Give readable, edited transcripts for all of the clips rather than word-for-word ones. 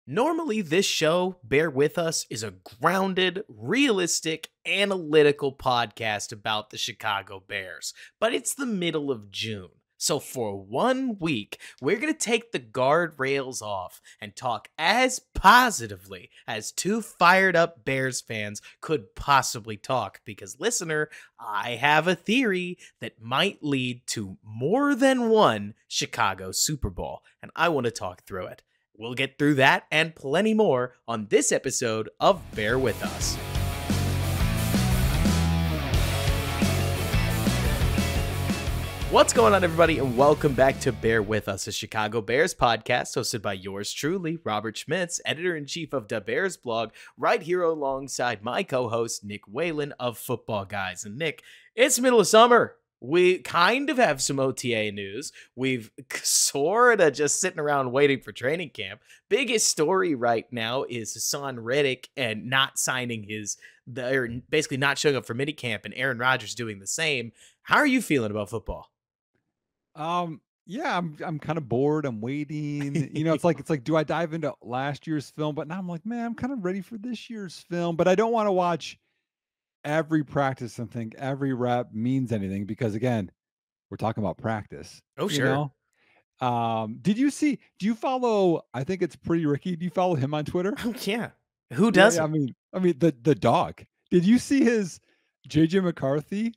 Normally, this show, Bear With Us, is a grounded, realistic, analytical podcast about the Chicago Bears. But it's the middle of June. So for 1 week, we're going to take the guardrails off and talk as positively as two fired up Bears fans could possibly talk. Because, listener, I have a theory that might lead to more than one Chicago Super Bowl, and I want to talk through it. We'll get through that and plenty more on this episode of Bear With Us. What's going on, everybody, and welcome back to Bear With Us, a Chicago Bears podcast hosted by yours truly, Robert Schmitz, editor-in-chief of Da Bears blog, right here alongside my co-host, Nick Whalen of Football Guys. And Nick, it's middle of summer. We kind of have some OTA news. We've sort of just sitting around waiting for training camp. Biggest story right now is Hassan Reddick and not signing or basically not showing up for minicamp, and Aaron Rodgers doing the same. How are you feeling about football? Yeah, I'm kind of bored. I'm waiting. It's like, do I dive into last year's film? But now I'm like, man, I'm kind of ready for this year's film. But I don't want to watch every practice and think every rep means anything because again, we're talking about practice. Oh, You sure. know? Do you follow, I think it's Pretty Ricky. Do you follow him on Twitter? Oh, yeah. Who Yeah, doesn't? I mean the dog. Did you see his JJ McCarthy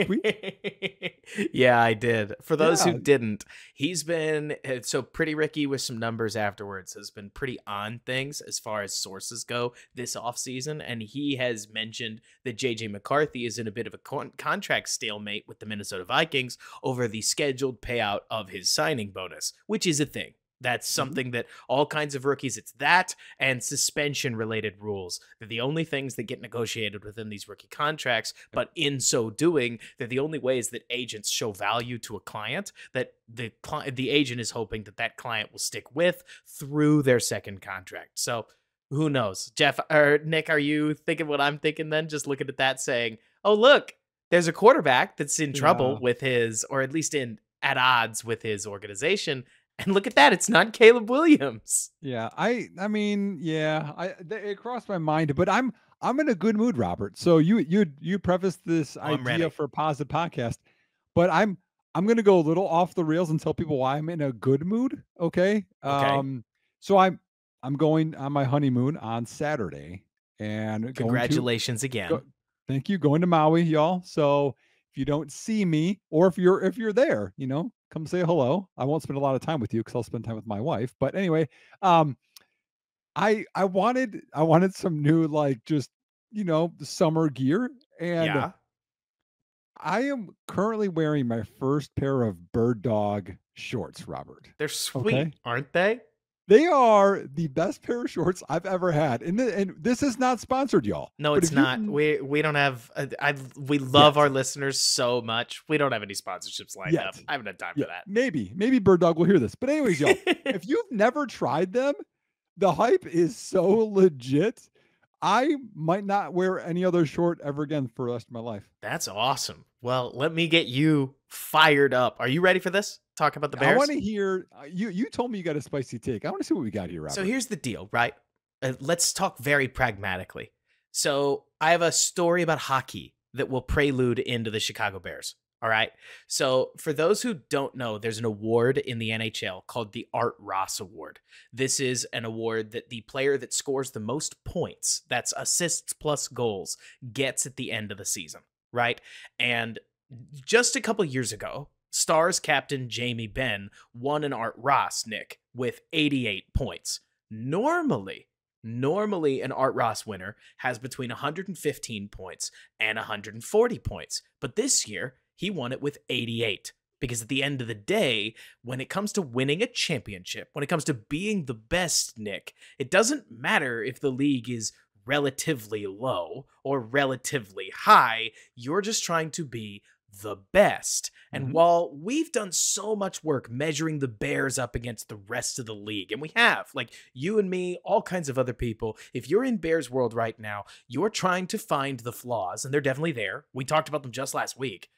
tweet? Yeah, I did. For those who Yeah. didn't, he's been so Pretty Ricky with some numbers afterwards has been pretty on things as far as sources go this offseason, and he has mentioned that JJ McCarthy is in a bit of a contract stalemate with the Minnesota Vikings over the scheduled payout of his signing bonus, which is a thing. That's Mhm. something that all kinds of rookies, it's that and suspension related rules. They're the only things that get negotiated within these rookie contracts. But in so doing, they're the only ways that agents show value to a client that the agent is hoping that that client will stick with through their second contract. So who knows? Jeff or Nick, are you thinking what I'm thinking then? Just looking at that saying, oh, look, there's a quarterback that's in trouble Yeah. with his, or at least at odds with his organization. And look at that, it's not Caleb Williams. Yeah, I mean, yeah, it crossed my mind, but I'm in a good mood, Robert. So you prefaced this Oh, I'm idea ready. for a positive podcast, but I'm gonna go a little off the rails and tell people why I'm in a good mood. Okay. Okay. So I'm going on my honeymoon on Saturday and going to Congratulations go, again. thank you, going to Maui, y'all. So if you don't see me, or if you're there, come say hello. I won't spend a lot of time with you because I'll spend time with my wife. But anyway, um, I wanted some new like just summer gear, and Yeah. I am currently wearing my first pair of bird dog shorts, Robert. They're sweet, Okay. aren't they? They are the best pair of shorts I've ever had. And this is not sponsored, y'all. No, But it's if you've not. We don't have we love yet, our listeners so much. We don't have any sponsorships lined up. yet, I haven't had time yeah, for that. maybe Bird Dog will hear this. But anyways, y'all, if you've never tried them, the hype is so legit. I might not wear any other short ever again for the rest of my life. That's awesome. Well, let me get you fired up. Are you ready for this? Talk about the I want Bears? to hear you told me you got a spicy take. I want to see what we got here, So Robert. here's the deal, right? Let's talk very pragmatically. So I have a story about hockey that will prelude into the Chicago Bears. All right. So for those who don't know, there's an award in the NHL called the Art Ross Award. This is an award that the player that scores the most points, that's assists plus goals, gets at the end of the season. Right. And just a couple years ago, Stars captain Jamie Benn won an Art Ross, Nick, with 88 points. Normally, normally an Art Ross winner has between 115 points and 140 points, but this year he won it with 88. Because at the end of the day, when it comes to winning a championship, when it comes to being the best, Nick, it doesn't matter if the league is relatively low or relatively high. You're just trying to be the best. And Mhm. while we've done so much work measuring the Bears up against the rest of the league, and we have, like you and me, all kinds of other people, if you're in Bears world right now, you're trying to find the flaws, and they're definitely there. We talked about them just last week.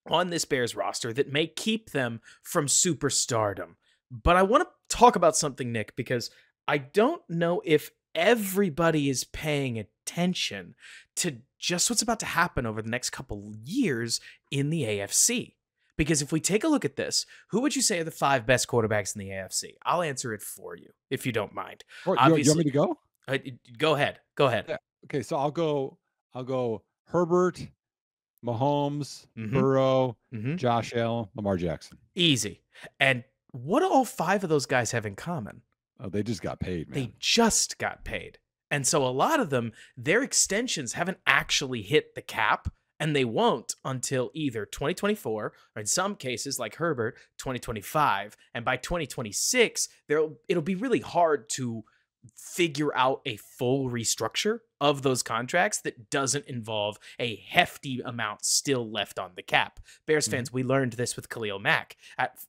On this Bears roster that may keep them from superstardom. But I want to talk about something, Nick, because I don't know if everybody is paying attention to just what's about to happen over the next couple years in the AFC. Because if we take a look at this, who would you say are the 5 best quarterbacks in the AFC? I'll answer it for you, if you don't mind. Or you want me Obviously, to go? go ahead. Go ahead. Yeah. Okay, so I'll go Herbert, Mahomes, Mm-hmm. Burrow, Mm-hmm. Josh Allen, Lamar Jackson. Easy. And what do all 5 of those guys have in common? Oh, they just got paid, man. They just got paid. And so a lot of them, their extensions haven't actually hit the cap, and they won't until either 2024 or in some cases like Herbert 2025. And by 2026, it'll be really hard to figure out a full restructure of those contracts that doesn't involve a hefty amount still left on the cap. Bears fans, we learned this with Khalil Mack.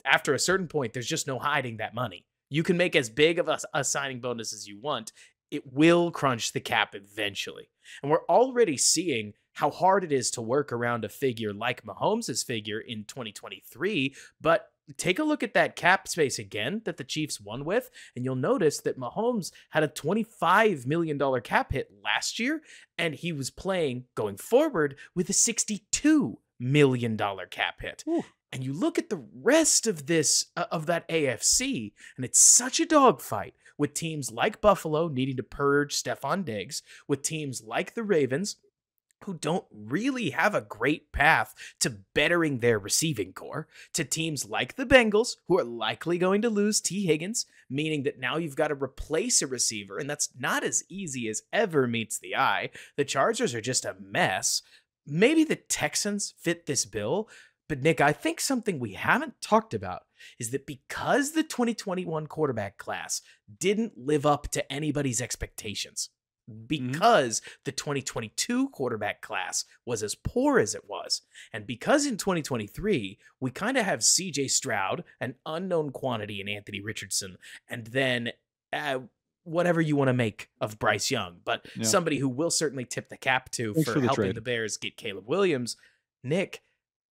After a certain point, there's just no hiding that money. You can make as big of a signing bonus as you want. It will crunch the cap eventually. And we're already seeing how hard it is to work around a figure like Mahomes' figure in 2023. But take a look at that cap space again that the Chiefs won with, and you'll notice that Mahomes had a $25 million cap hit last year, and he was playing going forward with a $62 million cap hit. Ooh. And you look at the rest of this, of that AFC, and it's such a dogfight with teams like Buffalo needing to purge Stephon Diggs, with teams like the Ravens, who don't really have a great path to bettering their receiving core, to teams like the Bengals, who are likely going to lose T. Higgins, meaning that now you've got to replace a receiver, and that's not as easy as ever meets the eye. The Chargers are just a mess. Maybe the Texans fit this bill, but Nick, I think something we haven't talked about is that because the 2021 quarterback class didn't live up to anybody's expectations, because the 2022 quarterback class was as poor as it was, and because in 2023 we kind of have CJ Stroud, an unknown quantity in Anthony Richardson, and then whatever you want to make of Bryce Young, but somebody who will certainly tip the cap to for helping the Bears get Caleb Williams. Nick,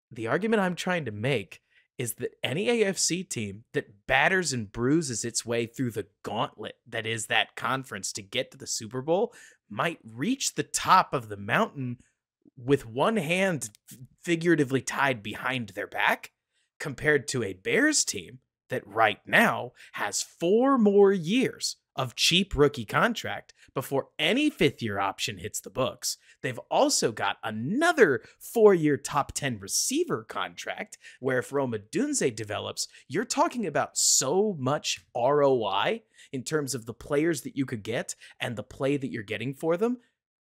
the argument I'm trying to make is that any AFC team that batters and bruises its way through the gauntlet that is that conference to get to the Super Bowl might reach the top of the mountain with one hand figuratively tied behind their back, compared to a Bears team that right now has 4 more years of cheap rookie contract before any 5th-year option hits the books. They've also got another 4-year top 10 receiver contract where if Rome Odunze develops, you're talking about so much ROI in terms of the players that you could get and the play that you're getting for them.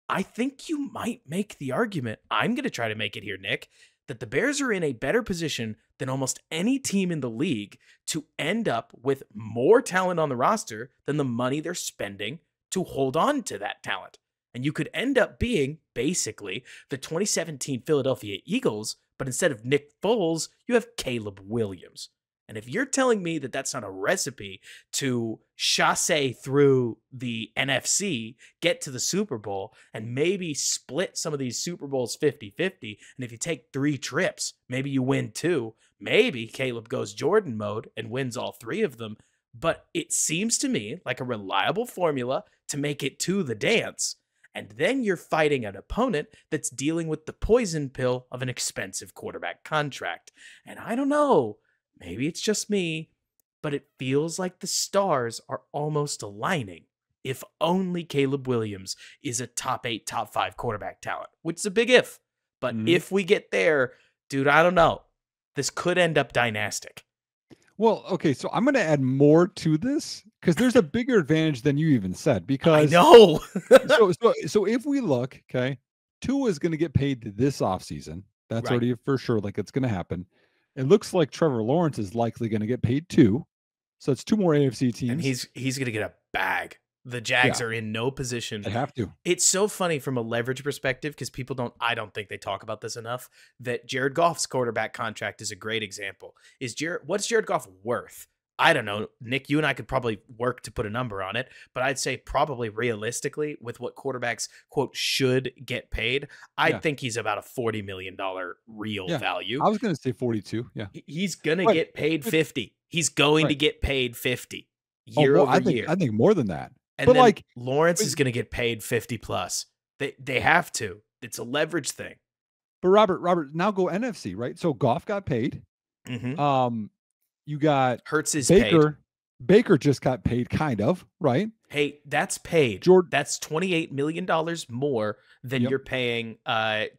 I think you might make the argument, I'm going to try to make it here, Nick, that the Bears are in a better position than almost any team in the league to end up with more talent on the roster than the money they're spending to hold on to that talent. And you could end up being basically the 2017 Philadelphia Eagles, but instead of Nick Foles, you have Caleb Williams. And if you're telling me that that's not a recipe to chasse through the NFC, get to the Super Bowl, and maybe split some of these Super Bowls 50-50, and if you take 3 trips, maybe you win 2, maybe Caleb goes Jordan mode and wins all 3 of them, but it seems to me like a reliable formula to make it to the dance. And then you're fighting an opponent that's dealing with the poison pill of an expensive quarterback contract. And I don't know, maybe it's just me, but it feels like the stars are almost aligning. If only Caleb Williams is a top 8, top 5 quarterback talent, which is a big if. But if we get there, dude, I don't know. This could end up dynastic. Well, okay, so I'm going to add more to this because there's a bigger advantage than you even said. Because I know. so if we look, okay, Tua is going to get paid this offseason. That's already for sure. Like it's going to happen. It looks like Trevor Lawrence is likely going to get paid too. So it's 2 more AFC teams. And he's going to get a bag. The Jags are in no position. They have to. It's so funny from a leverage perspective because I don't think they talk about this enough, that Jared Goff's quarterback contract is a great example. What's Jared Goff worth? I don't know. Nick, you and I could probably work to put a number on it, but I'd say probably realistically with what quarterbacks, quote, should get paid, I think he's about a $40 million real value. I was going to say 42. Yeah. He's going to get paid 50. He's going to get paid 50. Oh, year more. over I year. think more than that. And But then like, Lawrence but, is going to get paid 50 plus. They have to. It's a leverage thing. but Robert, now go NFC, right? So Goff got paid. Hmm. Um, you got Hertz is paid. Baker. Baker just got paid, kind of, right? Hey, that's paid. Jordan. That's $28 million more than Yep. you're paying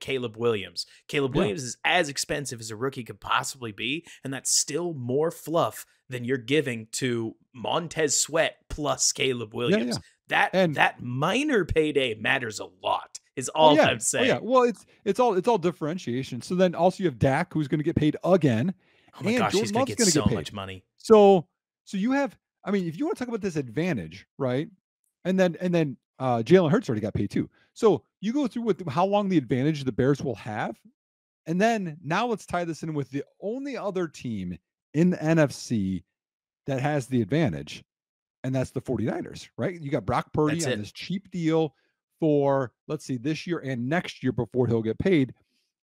Caleb Williams. Caleb Yeah. Williams is as expensive as a rookie could possibly be, and that's still more fluff than you're giving to Montez Sweat plus Caleb Yeah. Williams. Yeah. That And that minor payday matters a lot, is oh all yeah. I'm Oh yeah. saying. Well, it's all differentiation. So then also you have Dak, who's going to get paid again, Oh my and gosh, he's Jordan gonna Love's get going to get so paid. much money. So you have, I mean, if you want to talk about this advantage, right? And then Jalen Hurts already got paid too. So you go through with how long the advantage the Bears will have, and then now let's tie this in with the only other team in the NFC that has the advantage, and that's the 49ers, right? You got Brock Purdy That's on it. this cheap deal for, let's see, this year and next year before he'll get paid.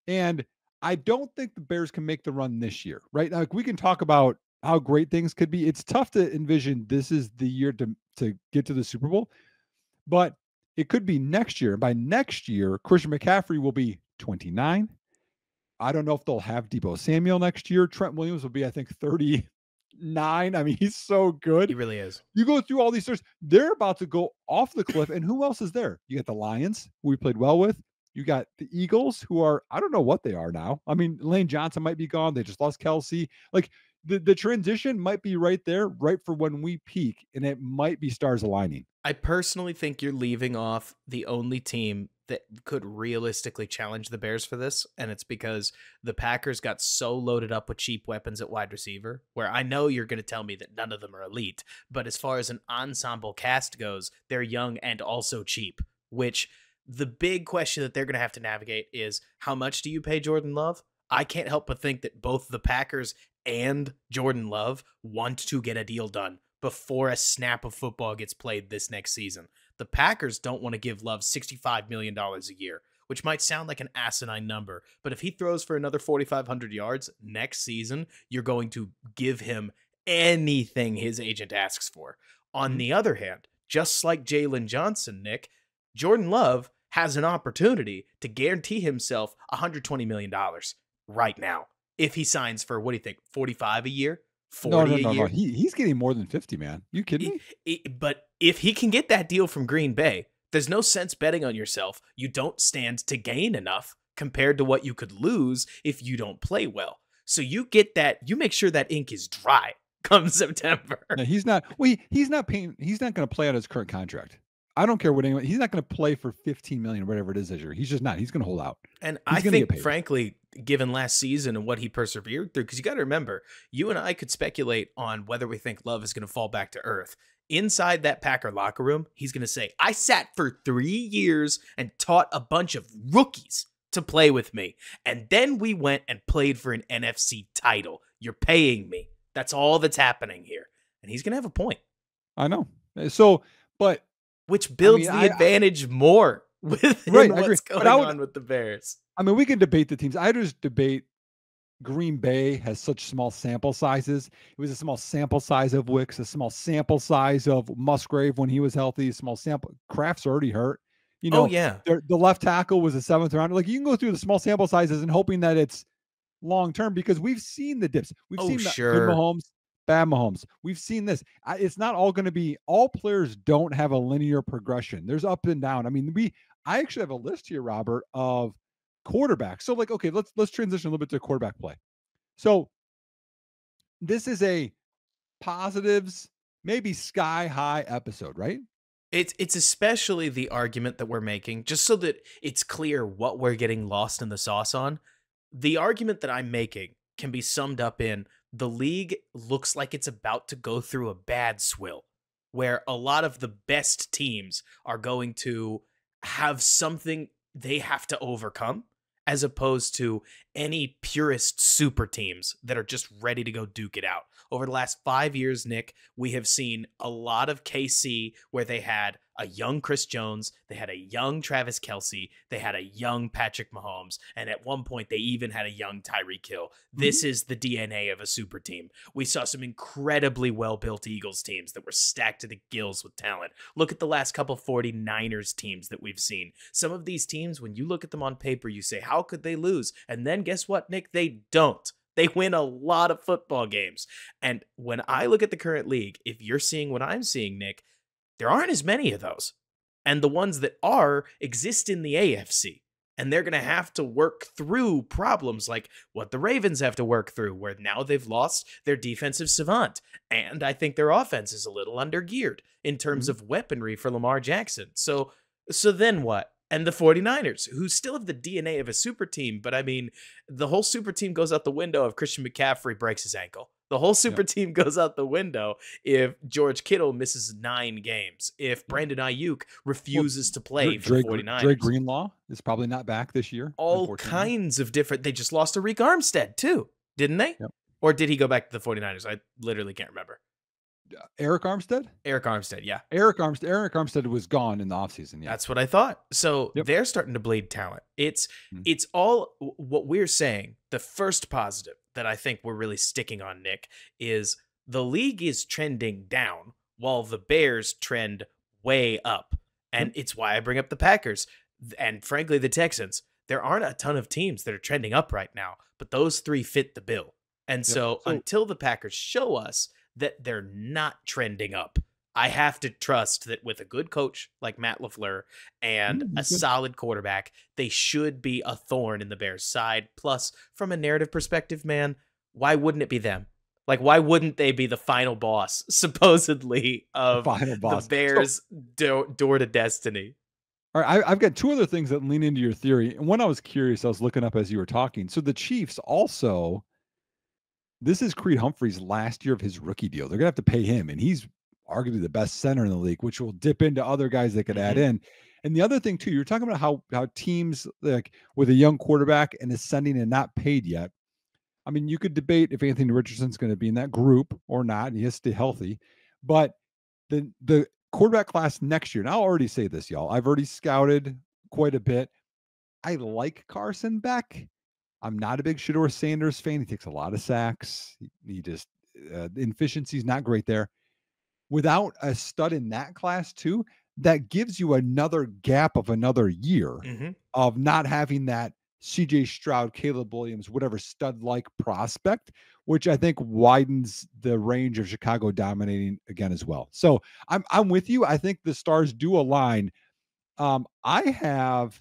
And I don't think the Bears can make the run this year, right? Like, we can talk about how great things could be. It's tough to envision this is the year to get to the Super Bowl, but it could be next year. And by next year, Christian McCaffrey will be 29. I don't know if they'll have Debo Samuel next year. Trent Williams will be, I think, 39. I mean, he's so He good. really is. You go through all these stars, they're about to go off the cliff. And who else is there? You got the Lions, who we played well with. You got the Eagles, who are, I don't know what they are now. I mean, Lane Johnson might be gone. They just lost Kelsey. Like, the transition might be right there, right for when we peak, and it might be stars aligning. I personally think you're leaving off the only team that could realistically challenge the Bears for this, and it's because the Packers got so loaded up with cheap weapons at wide receiver, where I know you're going to tell me that none of them are elite, but as far as an ensemble cast goes, they're young and also cheap, which the big question that they're going to have to navigate is how much do you pay Jordan Love? I can't help but think that both the Packers and Jordan Love want to get a deal done before a snap of football gets played this next season. The Packers don't want to give Love $65 million a year, which might sound like an asinine number, but if he throws for another 4,500 yards next season, you're going to give him anything his agent asks for. On Mhm. the other hand, just like Jalen Johnson, Nick, Jordan Love has an opportunity to guarantee himself $120 million right now if he signs for, what do you think, 45 a year, No, 40 no, a no, no. year? He's getting more than 50, man. You kidding me? But if he can get that deal from Green Bay, there's no sense betting on yourself. You don't stand to gain enough compared to what you could lose if you don't play well. So you get that, you make sure that ink is dry come September. No, he's not. Well, he's not paying. He's not going to play out his current contract. I don't care what anyone. He's not going to play for 15 million or whatever it is this year. He's just not. He's going to hold out. And I He's going to get think, paid. frankly, given last season and what he persevered through, because you got to remember, you and I could speculate on whether we think Love is going to fall back to earth. Inside that Packer locker room, he's going to say, I sat for 3 years and taught a bunch of rookies to play with me. And then we went and played for an NFC title. You're paying me. That's all that's happening here. And he's going to have a point. I know. So, but which builds I mean, the advantage more within right, I agree. what's But going on with the Bears. I mean, we can debate the teams. I just debate Green Bay has such small sample sizes. It was a small sample size of Wicks, a small sample size of Musgrave when he was healthy, a small sample. Kraft's already hurt. You Oh, know, yeah. the left tackle was a 7th round. Like, you can go through the small sample sizes and hoping that it's long term, because we've seen the dips. We've Oh, seen the good sure. Mahomes, bad Mahomes. We've seen this. It's not all going to be, all players don't have a linear progression. There's up and down. I mean, I actually have a list here, Robert, of quarterbacks. So, like, okay, let's transition a little bit to quarterback play. So this is a positives, maybe sky high episode, right? It's especially the argument that we're making, just so that it's clear what we're getting lost in the sauce on. The argument that I'm making can be summed up in the league looks like it's about to go through a bad swill, where a lot of the best teams are going to have something they have to overcome, as opposed to any purist super teams that are just ready to go duke it out. Over the last 5 years, Nick, we have seen a lot of KC where they had a young Chris Jones, they had a young Travis Kelce, they had a young Patrick Mahomes, and at one point they even had a young Tyreek Hill. This is the DNA of a super team. We saw some incredibly well-built Eagles teams that were stacked to the gills with talent. Look at the last couple 49ers teams that we've seen. Some of these teams, when you look at them on paper, you say, how could they lose? And then guess what, Nick? They don't. They win a lot of football games. And when I look at the current league, if you're seeing what I'm seeing, Nick, there aren't as many of those. And the ones that are exist in the AFC. And they're going to have to work through problems like what the Ravens have to work through, where now they've lost their defensive savant. And I think their offense is a little undergeared in terms of weaponry for Lamar Jackson. So then what? And the 49ers, who still have the DNA of a super team, but I mean, the whole super team goes out the window if Christian McCaffrey breaks his ankle. The whole super team goes out the window if George Kittle misses 9 games, if Brandon Ayuk refuses to play for the 49ers. Dre Greenlaw is probably not back this year. All kinds of different. They just lost to Reek Armstead too, didn't they? Yep. Or did he go back to the 49ers? I literally can't remember. Eric Armstead? Eric Armstead, yeah. Eric Armstead was gone in the offseason. Yeah. That's what I thought. So they're starting to bleed talent. It's all what we're saying. The first positive that I think we're really sticking on, Nick, is the league is trending down while the Bears trend way up. And it's why I bring up the Packers and frankly the Texans. There aren't a ton of teams that are trending up right now, but those 3 fit the bill. And so until the Packers show us that they're not trending up, I have to trust that with a good coach like Matt LaFleur and a solid quarterback, they should be a thorn in the Bears' side. Plus, from a narrative perspective, man, why wouldn't it be them? Like, why wouldn't they be the final boss, supposedly, of the Bears' door to destiny? All right, I've got 2 other things that lean into your theory. And one I was curious, I was looking up as you were talking. So the Chiefs also, this is Creed Humphrey's last year of his rookie deal. They're going to have to pay him, and he's arguably the best center in the league, which will dip into other guys they could add in. And the other thing, too, you're talking about how teams like with a young quarterback and ascending and not paid yet. I mean, you could debate if Anthony Richardson's going to be in that group or not, and he has to stay healthy. But the quarterback class next year, and I'll already say this, y'all, I've already scouted quite a bit. I like Carson Beck. I'm not a big Shedeur Sanders fan. He takes a lot of sacks. He just, the efficiency is not great there. Without a stud in that class too, that gives you another gap of another year of not having that CJ Stroud, Caleb Williams, whatever stud-like prospect, which I think widens the range of Chicago dominating again as well. So I'm with you. I think the stars do align. I have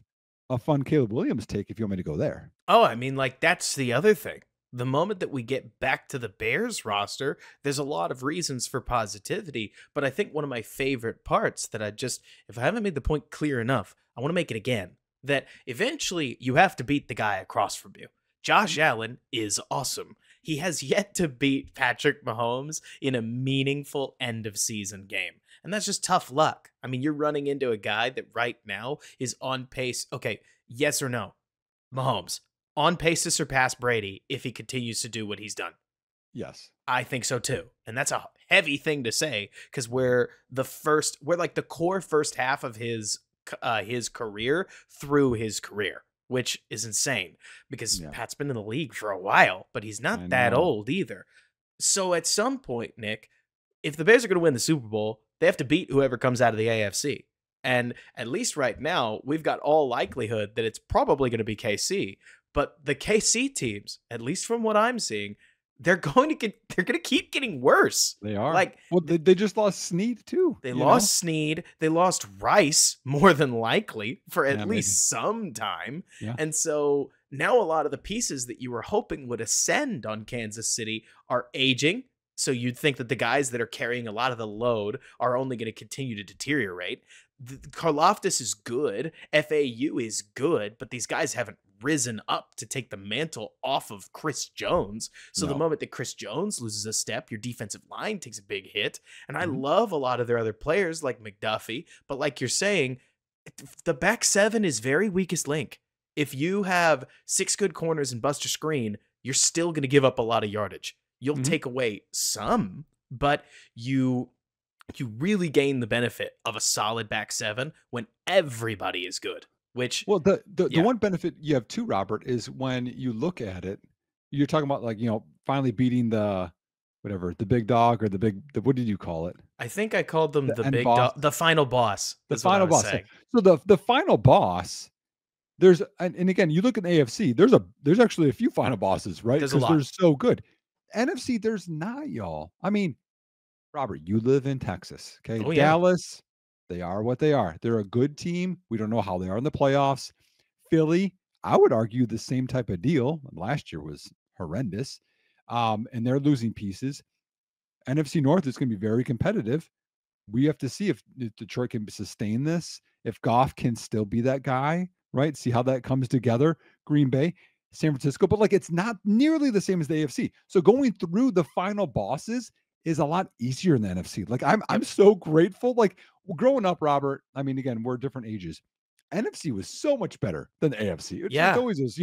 a fun Caleb Williams take if you want me to go there. Oh, I mean, like, that's the other thing. The moment that we get back to the Bears roster, there's a lot of reasons for positivity. But I think one of my favorite parts that if I haven't made the point clear enough, I want to make it again, that eventually you have to beat the guy across from you. Josh Allen is awesome. He has yet to beat Patrick Mahomes in a meaningful end of season game. And that's just tough luck. I mean, you're running into a guy that right now is on pace. Okay, yes or no? Mahomes, on pace to surpass Brady if he continues to do what he's done. Yes. I think so too. And that's a heavy thing to say because we're like the core first half of his career through his career, which is insane because Pat's been in the league for a while, but he's not that old either. So at some point, Nick, if the Bears are going to win the Super Bowl, they have to beat whoever comes out of the AFC. And at least right now, we've got all likelihood that it's probably going to be KC. But the KC teams, at least from what I'm seeing, they're going to keep getting worse. They are. Like, well, they just lost Snead too. They lost Snead. They lost Rice more than likely for at least some time. Yeah. And so now a lot of the pieces that you were hoping would ascend on Kansas City are aging. So you'd think that the guys that are carrying a lot of the load are only going to continue to deteriorate. Karlaftis is good. FAU is good, but these guys haven't risen up to take the mantle off of Chris Jones. So the moment that Chris Jones loses a step, your defensive line takes a big hit. And I love a lot of their other players like McDuffie, but like you're saying, the back seven is very weakest link. If you have 6 good corners and Buster Screen, you're still going to give up a lot of yardage. you'll Mhm. take away some, but you really gain the benefit of a solid back seven when everybody is good, which, Well, the yeah, one benefit you have too, Robert, is when you look at it, you're talking about, like, finally beating the whatever, the big dog or the what did you call it? I think I called them The the end big boss, dog, the final boss the is what I final was boss. So saying. so the final boss, there's and again, you look at the AFC, there's actually a few final bosses, right? There's a Because lot. they're so good. NFC, there's not, y'all. I mean, Robert, you live in Texas, okay? Oh, yeah. Dallas, they are what they are. They're a good team. We don't know how they are in the playoffs. Philly, I would argue the same type of deal. Last year was horrendous. And they're losing pieces. NFC North is going to be very competitive. We have to see if Detroit can sustain this, if Goff can still be that guy, right? See how that comes together. Green Bay, San Francisco, but like it's not nearly the same as the AFC. So going through the final bosses is a lot easier in the NFC. Like I'm Yep. so grateful. Like growing up, Robert. I mean, again, we're different ages. NFC was so much better than the AFC. It's just Yeah. always those,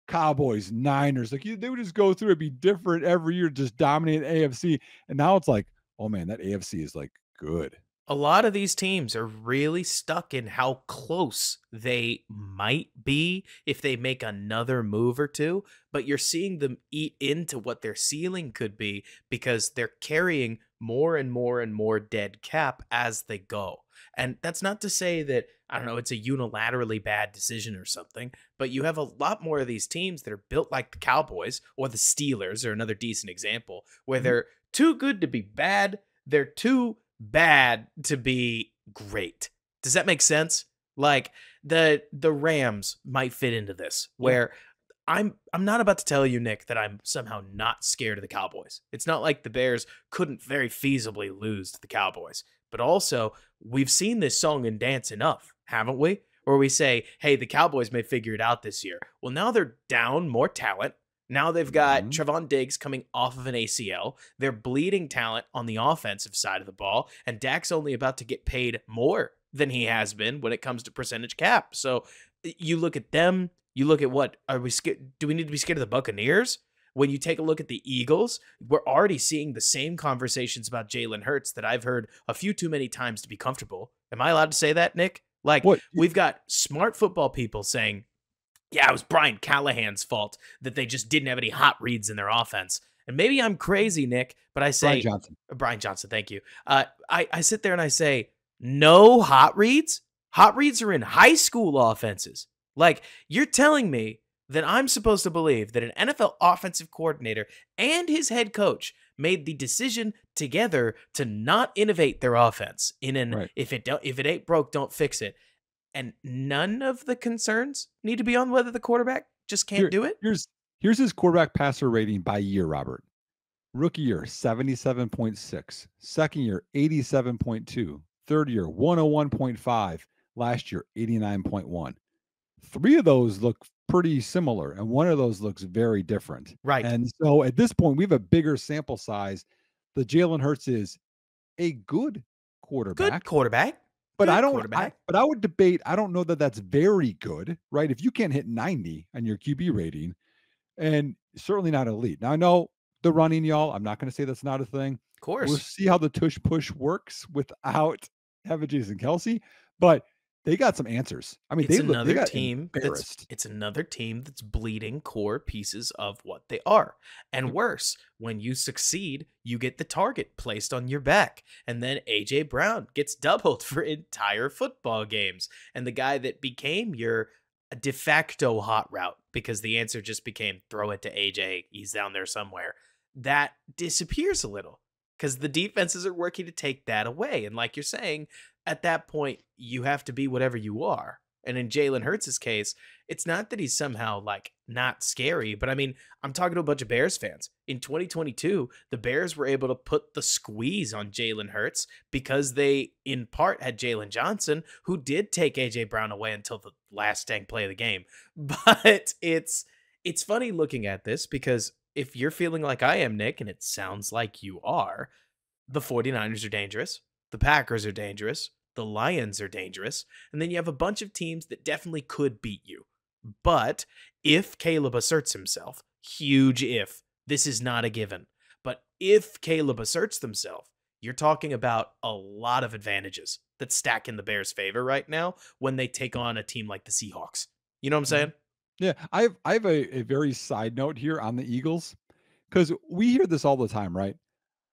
Cowboys, Niners. Like they would just go through. It'd be different every year, just dominate AFC. And now it's like, oh man, that AFC is like good. A lot of these teams are really stuck in how close they might be if they make another move or two, but you're seeing them eat into what their ceiling could be because they're carrying more and more and more dead cap as they go. And that's not to say that, I don't know, it's a unilaterally bad decision or something, but you have a lot more of these teams that are built like the Cowboys or the Steelers, are another decent example, where Mhm. they're too good to be bad. They're too bad to be great. Does that make sense? Like the Rams might fit into this Yeah. where I'm not about to tell you, Nick, that I'm somehow not scared of the Cowboys. It's not like the Bears couldn't very feasibly lose to the Cowboys. But also, we've seen this song and dance enough, haven't we? Where we say, hey, the Cowboys may figure it out this year. Well, now they're down more talent. Now they've got Mhm. Trevon Diggs coming off of an ACL. They're bleeding talent on the offensive side of the ball. And Dak's only about to get paid more than he has been when it comes to percentage cap. So you look at them, you look at what are we scared? Do we need to be scared of the Buccaneers? When you take a look at the Eagles, we're already seeing the same conversations about Jalen Hurts that I've heard a few too many times to be comfortable. Am I allowed to say that, Nick? Like, What? we've got smart football people saying, yeah, it was Brian Callahan's fault that they just didn't have any hot reads in their offense. And maybe I'm crazy, Nick, but I Brian say, Johnson. Brian Johnson, thank you. I sit there and I say, no hot reads? Hot reads are in high school offenses. Like, you're telling me that I'm supposed to believe that an NFL offensive coordinator and his head coach made the decision together to not innovate their offense in an Right. if it ain't broke, don't fix it. And none of the concerns need to be on whether the quarterback just can't Here do it. here's his quarterback passer rating by year, Robert. Rookie year, 77.6. Second year, 87.2. Third year, 101.5. Last year, 89.1. Three of those look pretty similar, and one of those looks very different. Right. And so at this point, we have a bigger sample size. The Jalen Hurts is a good Good quarterback. quarterback. But I Good don't I quarterback. but I would debate, I don't know that that's very good, right? If you can't hit 90 on your QB rating, and certainly not elite. Now I know the running, y'all. I'm not gonna say that's not a thing. Of We'll course. see how the tush push works without having Jason Kelsey, but they got some answers. I mean, they got embarrassed. It's another team that's bleeding core pieces of what they are. And Yep. worse, when you succeed, you get the target placed on your back. And then AJ Brown gets doubled for entire football games. And the guy that became your de facto hot route because the answer just became throw it to AJ, he's down there somewhere. That disappears a little because the defenses are working to take that away. And like you're saying, at that point, you have to be whatever you are. And in Jalen Hurts' case, it's not that he's somehow like not scary, but I mean, I'm talking to a bunch of Bears fans. In 2022, the Bears were able to put the squeeze on Jalen Hurts because they, in part, had Jalen Johnson, who did take AJ Brown away until the last dang play of the game. But it's funny looking at this because if you're feeling like I am, Nick, and it sounds like you are, the 49ers are dangerous. The Packers are dangerous. The Lions are dangerous. And then you have a bunch of teams that definitely could beat you. But if Caleb asserts himself, huge if, this is not a given. But if Caleb asserts himself, you're talking about a lot of advantages that stack in the Bears' favor right now when they take on a team like the Seahawks. You know what I'm Mhm. saying? Yeah, I have a very side note here on the Eagles because we hear this all the time, right?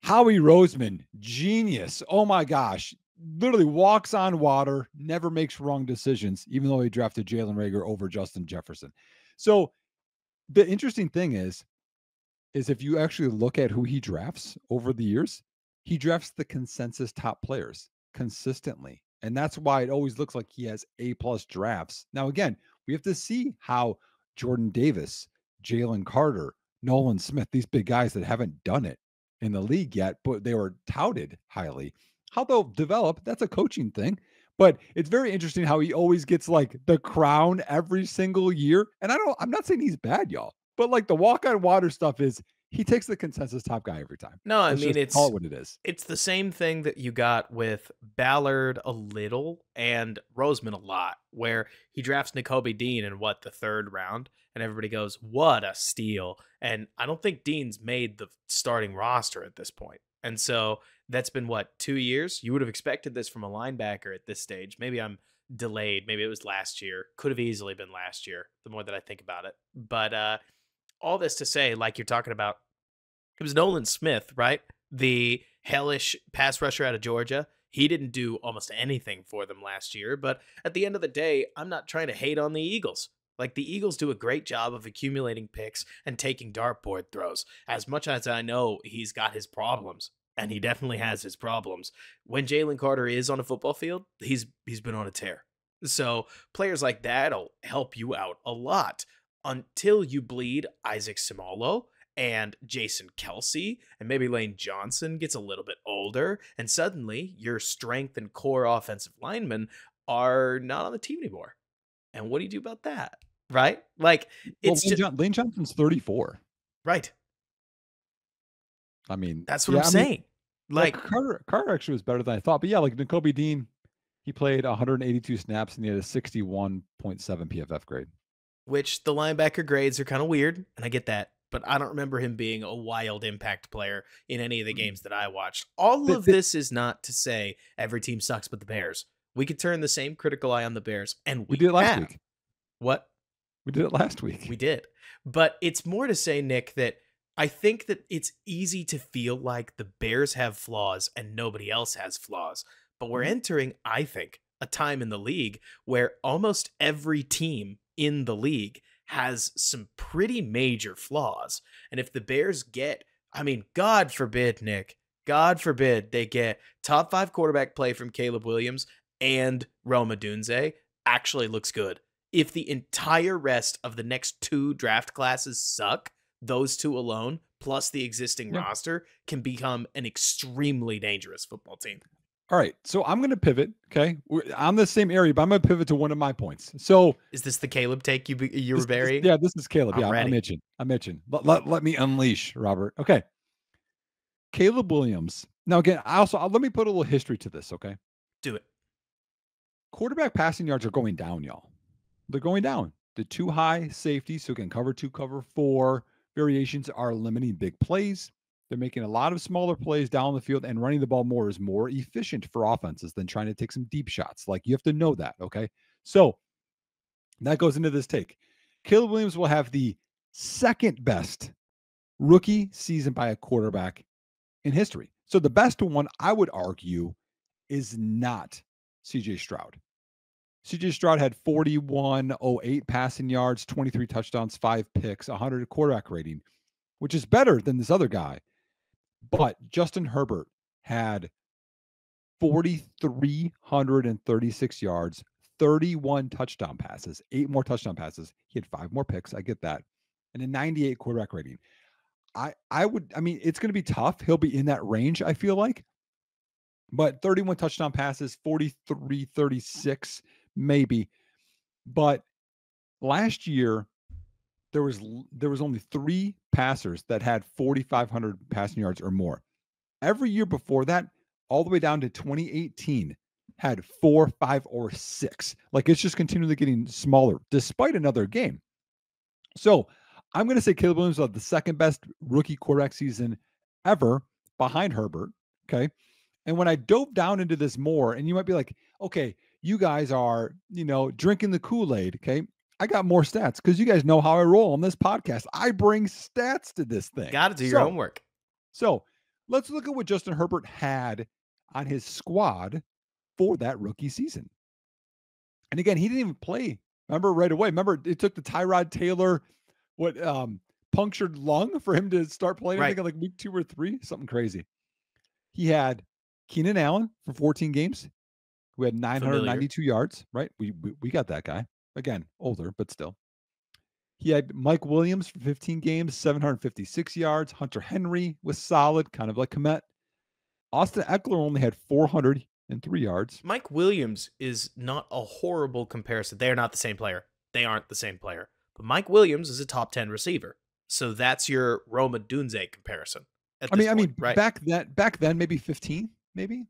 Howie Roseman, genius. Oh my gosh. Literally walks on water, never makes wrong decisions, even though he drafted Jalen Rager over Justin Jefferson. So the interesting thing is if you actually look at who he drafts over the years, he drafts the consensus top players consistently. And that's why it always looks like he has A plus drafts. Now, again, we have to see how Jordan Davis, Jalen Carter, Nolan Smith, these big guys that haven't done it in the league yet, but they were touted highly, how they'll develop. That's a coaching thing. But it's very interesting how he always gets like the crown every single year. And I'm not saying he's bad, y'all, but like the walk on water stuff is he takes the consensus top guy every time. No, I Let's mean just call it what it is. it's the same thing that you got with Ballard a little and Roseman a lot, where he drafts N'Kobe Dean in what, the third round, and everybody goes, "What a steal!" And I don't think Dean's made the starting roster at this point. And so that's been what, 2 years? You would have expected this from a linebacker at this stage. Maybe I'm delayed. Maybe it was last year. Could have easily been last year. The more that I think about it, but all this to say, like you're talking about, it was Nolan Smith, right? The hellish pass rusher out of Georgia. He didn't do almost anything for them last year, but at the end of the day, I'm not trying to hate on the Eagles. Like, the Eagles do a great job of accumulating picks and taking dartboard throws. As much as I know he's got his problems, and he definitely has his problems, when Jalen Carter is on a football field, he's been on a tear. So players like that'll help you out a lot until you bleed Isaac Simalo and Jason Kelsey, and maybe Lane Johnson gets a little bit older, and suddenly your strength and core offensive linemen are not on the team anymore. And what do you do about that? Right? Like, Well, it's just Lane Johnson's 34. right. I mean, That's what I'm yeah, I mean, saying. yeah, Like, Carter actually was better than I thought. But yeah, like N'Kobe Dean, he played 182 snaps and he had a 61.7 PFF grade. which the linebacker grades are kind of weird, and I get that, but I don't remember him being a wild impact player in any of the games that I watched. All The, of the, this is not to say every team sucks but the Bears. We could turn the same critical eye on the Bears, and we we did it last have. week. What? We did it last week. We did. But it's more to say, Nick, that I think that it's easy to feel like the Bears have flaws and nobody else has flaws. But we're Mhm. entering, I think, a time in the league where almost every team in the league has some pretty major flaws. And if the Bears get, I mean, God forbid, Nick, God forbid they get top five quarterback play from Caleb Williams and Roma Dunze, actually looks good. If the entire rest of the next two draft classes suck, those two alone, plus the existing Yeah. roster, can become an extremely dangerous football team. All right. So I'm going to pivot. Okay. We're on the same area, but I'm going to pivot to one of my points. So Is this the Caleb take you were burying? yeah, this is Caleb. I'm Yeah, I'm ready. itching. I'm itching. Let me unleash, Robert. Okay. Caleb Williams. Now, again, let me put a little history to this. Okay. Do it. Quarterback passing yards are going down, y'all. They're going down. The too high safety, so can cover two, cover four variations are limiting big plays. They're making a lot of smaller plays down the field, and running the ball more is more efficient for offenses than trying to take some deep shots. Like, you have to know that. Okay. So that goes into this take. Caleb Williams will have the second best rookie season by a quarterback in history. So the best one, I would argue, is not CJ Stroud. CJ Stroud had 41.08 passing yards, 23 touchdowns, 5 picks, 100 quarterback rating, which is better than this other guy. But Justin Herbert had 4,336 yards, 31 touchdown passes, 8 more touchdown passes. He had 5 more picks. I get that. And a 98 quarterback rating. I mean, it's going to be tough. He'll be in that range, I feel like. But 31 touchdown passes, 43, 36, maybe. But last year, there was only 3 passers that had 4,500 passing yards or more. Every year before that, all the way down to 2018, had 4, 5, or 6. Like, it's just continually getting smaller, despite another game. So I'm going to say Caleb Williams will have the second best rookie quarterback season ever behind Herbert. Okay. And when I dove down into this more, and you might be like, okay, you guys are, drinking the Kool-Aid. Okay. I got more stats because you guys know how I roll on this podcast. I bring stats to this thing. Got to do your So, homework. so let's look at what Justin Herbert had on his squad for that rookie season. And again, he didn't even play. Remember right away. Remember, it took the Tyrod Taylor, punctured lung for him to start playing. I Right. think in like week 2 or 3, something crazy. He had Keenan Allen for 14 games, who had 992 yards. Right, we got that guy again, older but still. He had Mike Williams for 15 games, 756 yards. Hunter Henry was solid, kind of like Komet. Austin Eckler only had 403 yards. Mike Williams is not a horrible comparison. They're not the same player. They aren't the same player. But Mike Williams is a top 10 receiver. So that's your Roma Dunze comparison. I mean, right? back then, maybe 15, maybe.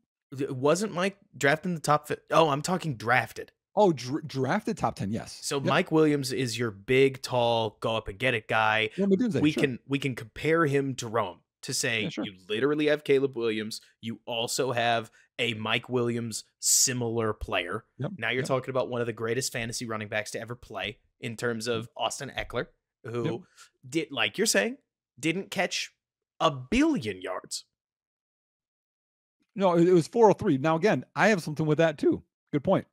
Wasn't Mike drafted in the top? Oh, I'm talking drafted. Oh, drafted top 10, yes. So yep. Mike Williams is your big, tall, go up and get it guy. Roma Dunze, we can compare him to Rome to say you literally have Caleb Williams. You also have a Mike Williams similar player. Yep. Now you're talking about one of the greatest fantasy running backs to ever play in terms of Austin Eckler, who did, like you're saying, didn't catch 1 billion yards. No, it was 403. Now, again, I have something with that too. Good point.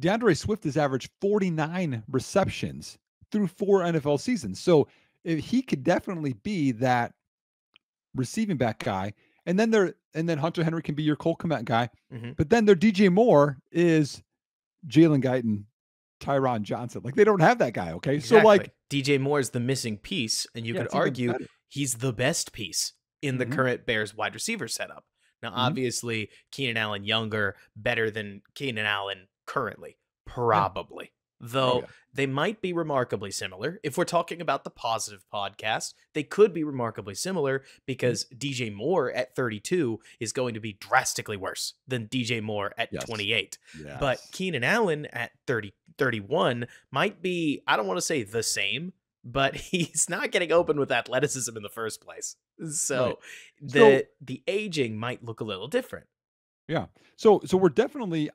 DeAndre Swift has averaged 49 receptions through 4 NFL seasons. So he could definitely be that receiving back guy. And then Hunter Henry can be your Cole Kmet guy. Mm-hmm. But then their DJ Moore is Jalen Guyton, Tyron Johnson. Like, they don't have that guy, okay? Exactly. So, like, DJ Moore is the missing piece, and you could argue he's the best piece in the current Bears wide receiver setup. Now, obviously, Keenan Allen younger, better than Keenan Allen currently, probably. Though they might be remarkably similar. If we're talking about the positive podcast, they could be remarkably similar because DJ Moore at 32 is going to be drastically worse than DJ Moore at 28. Yes. But Keenan Allen at 31 might be, I don't want to say the same, but he's not getting open with athleticism in the first place. So the aging might look a little different. Yeah. So we're definitely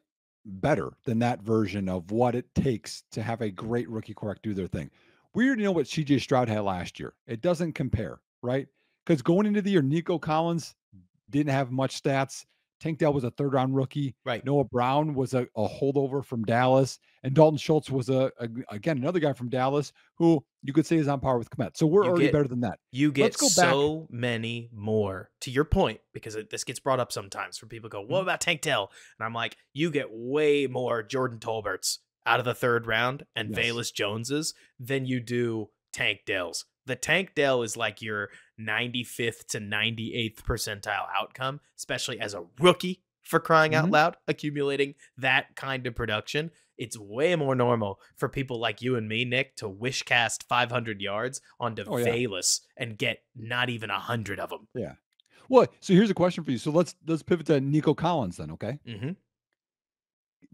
better than that version of what it takes to have a great rookie quarterback do their thing. We already know what CJ Stroud had last year. It doesn't compare, right? Because going into the year, Nico Collins didn't have much stats. Tank Dell was a 3rd-round rookie. Right. Noah Brown was a holdover from Dallas. And Dalton Schultz was, again, another guy from Dallas who you could say is on par with Komet. So we're already better than that. You get so many more, to your point, because this gets brought up sometimes where people go, what about Tank Dell? And I'm like, you get way more Jordan Tolberts out of the 3rd round and Velus Joneses than you do Tank Dells. The Tank Dell is like your 95th to 98th percentile outcome, especially as a rookie, for crying out loud, accumulating that kind of production. It's way more normal for people like you and me, Nick, to wish cast 500 yards onto Velus and get not even 100 of them. Yeah. Well, so here's a question for you. So let's pivot to Nico Collins then, okay? Mm-hmm.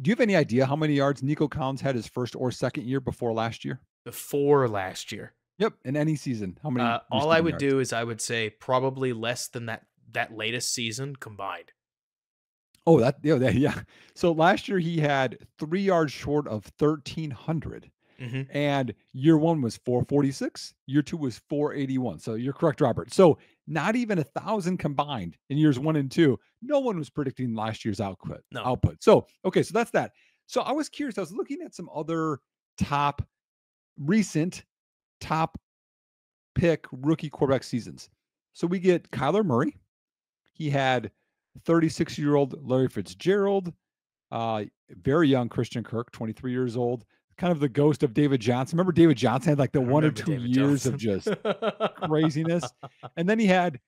Do you have any idea how many yards Nico Collins had his first or second year before last year? Before last year. Yep, in any season. How many? All I would do is I would say probably less than that latest season combined. Oh, yeah. So last year he had 3 yards short of 1,300. And year 1 was 446. Year 2 was 481. So you're correct, Robert. So not even 1,000 combined in years 1 and 2. No one was predicting last year's output. So, okay, so that's that. So I was curious. I was looking at some other recent top pick rookie quarterback seasons. So we get Kyler Murray. He had 36-year-old Larry Fitzgerald, very young Christian Kirk, 23 years old, kind of the ghost of David Johnson. Remember David Johnson had like the 1 or 2 years of just craziness. And then he had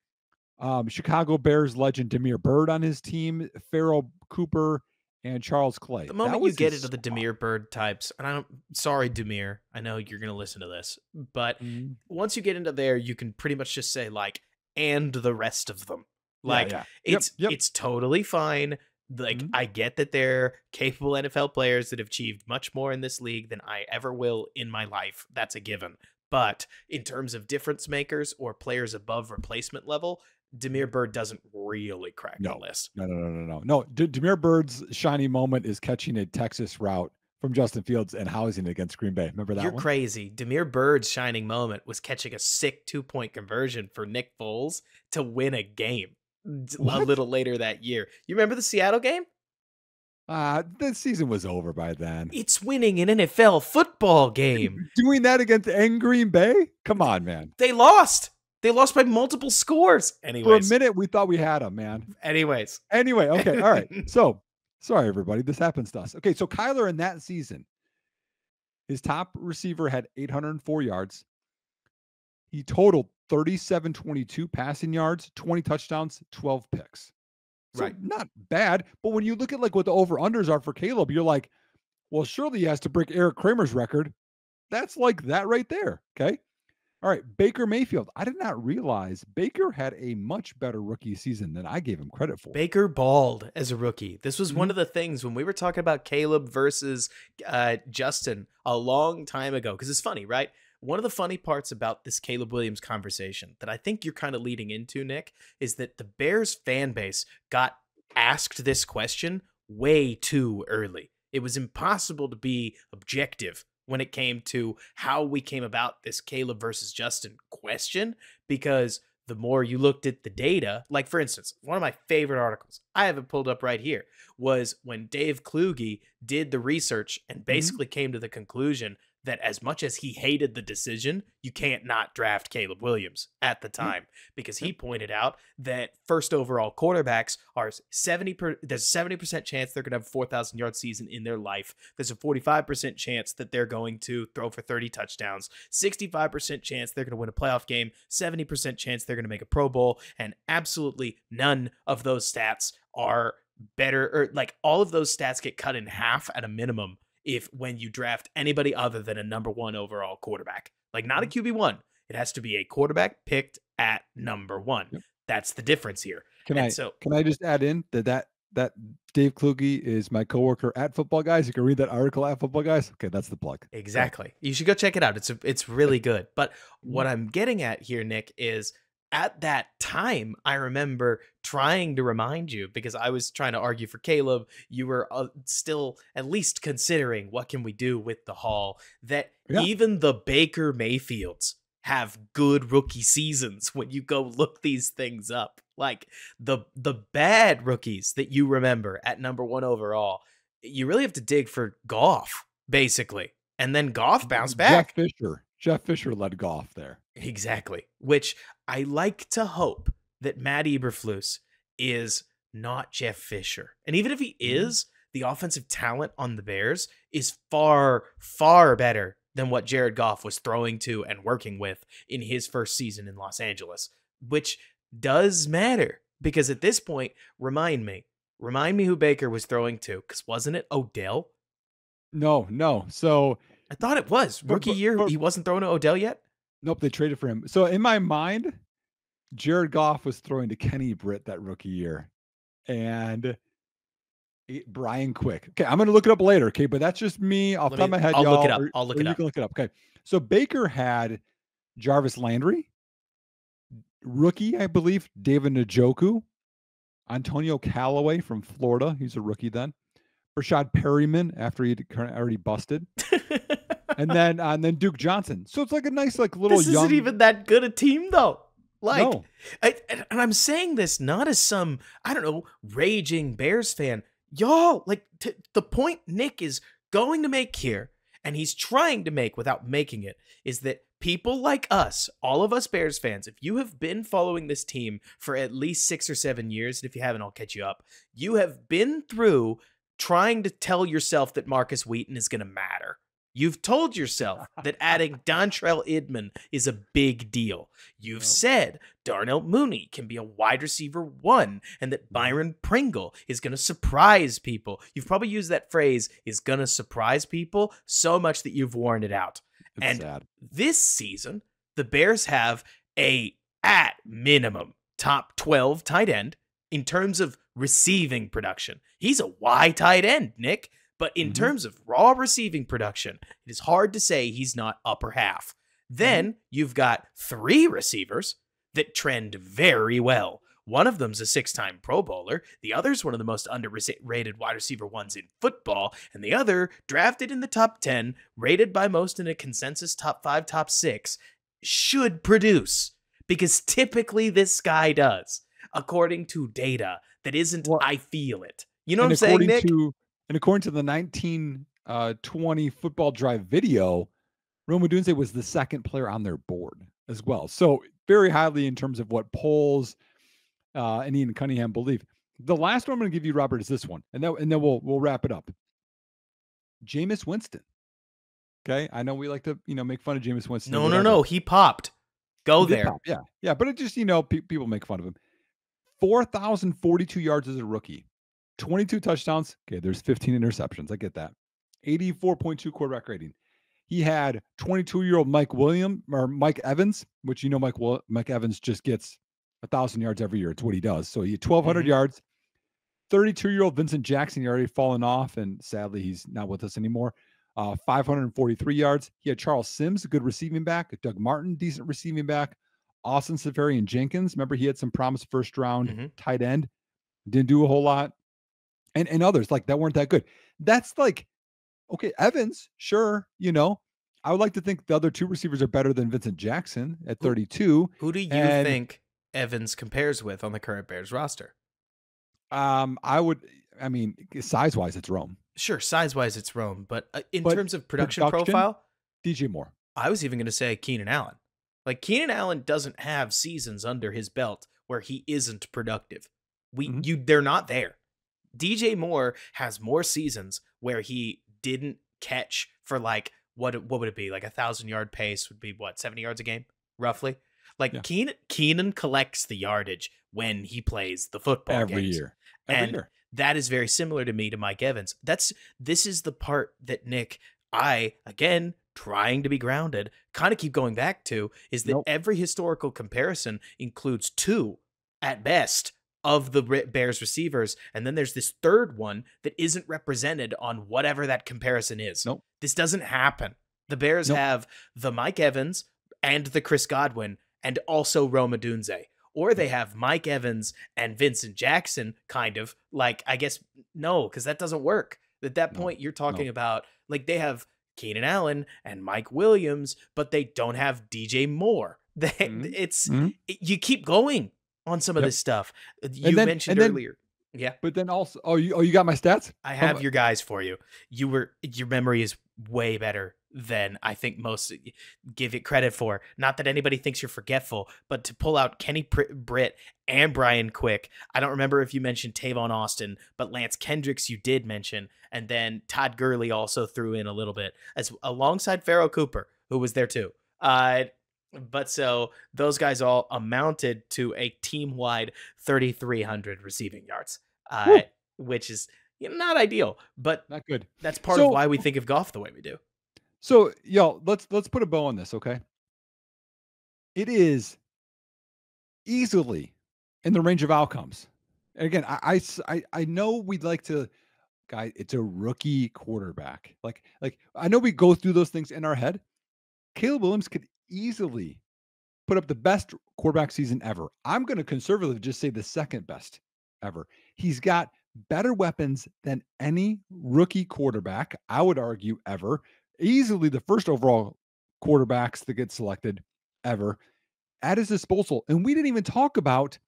Chicago Bears legend Demir Bird on his team, Farrell Cooper, and Charles Clay. The moment you get into the Demir Bird types, and sorry, Demir, I know you're going to listen to this, but once you get into there, you can pretty much just say like, and the rest of them. Like it's totally fine. Like I get that they're capable NFL players that have achieved much more in this league than I ever will in my life. That's a given. But in terms of difference makers or players above replacement level, Damiere Byrd doesn't really crack the list. No. Damiere Byrd's shining moment is catching a Texas route from Justin Fields and housing it against Green Bay. Remember that You're one? crazy. Damiere Byrd's shining moment was catching a sick 2-point conversion for Nick Foles to win a game a little later that year. You remember the Seattle game? The season was over by then. It's winning an NFL football game. Doing that against Green Bay? Come on, man. They lost. They lost by multiple scores. Anyways. For a minute, we thought we had them, man. Anyway, okay. All right. So, sorry, everybody. This happens to us. Okay, so Kyler in that season, his top receiver had 804 yards. He totaled 3722 passing yards, 20 touchdowns, 12 picks. So right. Not bad. But when you look at like what the over-unders are for Caleb, you're like, well, surely he has to break Eric Kramer's record. That's like that right there. Okay. All right. Baker Mayfield. I did not realize Baker had a much better rookie season than I gave him credit for. Baker balled as a rookie. This was one of the things when we were talking about Caleb versus Justin a long time ago. Because it's funny, right? One of the funny parts about this Caleb Williams conversation that I think you're kind of leading into, Nick, is that the Bears fan base got asked this question way too early. It was impossible to be objective when it came to how we came about this Caleb versus Justin question, because the more you looked at the data, like for instance, one of my favorite articles, I have it pulled up right here, was when Dave Kluge did the research and basically came to the conclusion that as much as he hated the decision, you can't not draft Caleb Williams at the time, because he pointed out that first overall quarterbacks are there's a 70% chance they're going to have a 4,000 yard season in their life. There's a 45% chance that they're going to throw for 30 touchdowns, 65% chance they're going to win a playoff game, 70% chance they're going to make a Pro Bowl, and absolutely none of those stats are better, or like all of those stats get cut in half at a minimum when you draft anybody other than a number 1 overall quarterback. Like not a QB1. It has to be a quarterback picked at number 1. Yep. That's the difference here. Can I just add in that Dave Kluge is my coworker at Football Guys? You can read that article at Football Guys. Okay, that's the plug. Exactly. You should go check it out. It's really good. But what I'm getting at here, Nick, is at that time, I remember trying to remind you, because I was trying to argue for Caleb. You were still at least considering what can we do with the haul, that even the Baker Mayfields have good rookie seasons when you go look these things up. Like the bad rookies that you remember at number 1 overall, you really have to dig for Goff, basically. And then Goff bounced back. Jeff Fisher led Goff there. Exactly. Which I like to hope that Matt Eberflus is not Jeff Fisher. And even if he is, the offensive talent on the Bears is far, far better than what Jared Goff was throwing to and working with in his first season in Los Angeles, which does matter, because at this point, remind me who Baker was throwing to, because wasn't it Odell? No. So I thought it was rookie year. He wasn't throwing to Odell yet. Nope, they traded for him. So in my mind, Jared Goff was throwing to Kenny Britt that rookie year, and Brian Quick. Okay, I'm going to look it up later. Okay, but that's just me off the top of my head. I'll look it up. You can look it up. Okay, so Baker had Jarvis Landry, rookie, I believe, David Njoku, Antonio Callaway from Florida. He's a rookie then. Rashad Perryman after he'd already busted. And then Duke Johnson. So it's like a nice, like little. This isn't even that good a team, though. Like, no. And I'm saying this not as some, I don't know, raging Bears fan. Y'all, like, the point Nick is going to make here, and he's trying to make without making it, is that people like us, all of us Bears fans, if you have been following this team for at least 6 or 7 years, and if you haven't, I'll catch you up. You have been through trying to tell yourself that Marcus Wheaton is going to matter. You've told yourself that adding Dontrell Inman is a big deal. You've said Darnell Mooney can be a wide receiver 1 and that Byron Pringle is going to surprise people. You've probably used that phrase, is going to surprise people, so much that you've worn it out. It's sad. This season, the Bears have at minimum, top 12 tight end in terms of receiving production. He's a Y tight end, Nick. But in terms of raw receiving production, it is hard to say he's not upper half. Then you've got 3 receivers that trend very well. One of them's a 6-time Pro Bowler. The other's one of the most underrated wide receiver ones in football. And the other, drafted in the top 10, rated by most in a consensus top 5, top 6, should produce. Because typically this guy does, according to data that isn't, I feel it. You know what I'm saying, Nick? And according to the 1920 football drive video, Rome Odunze was the second player on their board as well. So very highly in terms of what polls and Ian Cunningham believe. The last one I'm going to give you, Robert, is this one. And then we'll wrap it up. Jameis Winston. Okay. I know we like to, make fun of Jameis Winston. No. He popped. He there. Pop. Yeah. Yeah. But it just, people make fun of him. 4,042 yards as a rookie, 22 touchdowns. Okay. There's 15 interceptions. I get that. 84.2 quarterback rating. He had 22-year-old Mike Evans, which Mike Evans just gets 1,000 yards every year. It's what he does. So he had 1,200 yards. 32-year-old Vincent Jackson, he already fallen off, and sadly he's not with us anymore. 543 yards. He had Charles Sims, a good receiving back. Doug Martin, decent receiving back. Austin Seferian Jenkins, remember he had some promise first round tight end. Didn't do a whole lot. And others like that weren't that good. That's like, okay, Evans, sure, I would like to think the other 2 receivers are better than Vincent Jackson at 32. Who do you think Evans compares with on the current Bears roster? Size-wise, it's Rome. Sure, size-wise, it's Rome. But in terms of production profile, DJ Moore. I was even going to say Keenan Allen. Like, Keenan Allen doesn't have seasons under his belt where he isn't productive. They're not there. DJ Moore has more seasons where he didn't catch for like, what would it be? Like 1,000-yard pace would be what, 70 yards a game, roughly? Like, yeah. Keenan collects the yardage when he plays the football every games. year. That is very similar to me to Mike Evans. This is the part that Nick, again, trying to be grounded, kind of keep going back to, is that every historical comparison includes 2 at best of the Bears receivers, and then there's this third one that isn't represented on whatever that comparison is. This doesn't happen. The Bears have the Mike Evans and the Chris Godwin and also Rome Odunze. Or they have Mike Evans and Vincent Jackson, kind of. Like, I guess, no, because that doesn't work. At that point, you're talking about, like, they have Keenan Allen and Mike Williams, but they don't have DJ Moore. You keep going on some of this stuff. You mentioned earlier. Yeah. But then also, you got my stats? I have your guys for you. Your memory is way better than I think most give it credit for. Not that anybody thinks you're forgetful, but to pull out Kenny Britt and Brian Quick. I don't remember if you mentioned Tavon Austin, but Lance Kendricks you did mention, and then Todd Gurley also threw in a little bit as alongside Pharaoh Cooper, who was there too. But so those guys all amounted to a team-wide 3,300 receiving yards, which is not ideal, but not good. That's part of why we think of Goff the way we do. So, let's put a bow on this, okay? It is easily in the range of outcomes. And again, I know we'd like to, guys, it's a rookie quarterback. Like I know we go through those things in our head. Caleb Williams could easily put up the best quarterback season ever. I'm going to conservatively just say the second best ever. He's got better weapons than any rookie quarterback, I would argue, ever. Easily the first overall quarterbacks that get selected ever at his disposal. And we didn't even talk about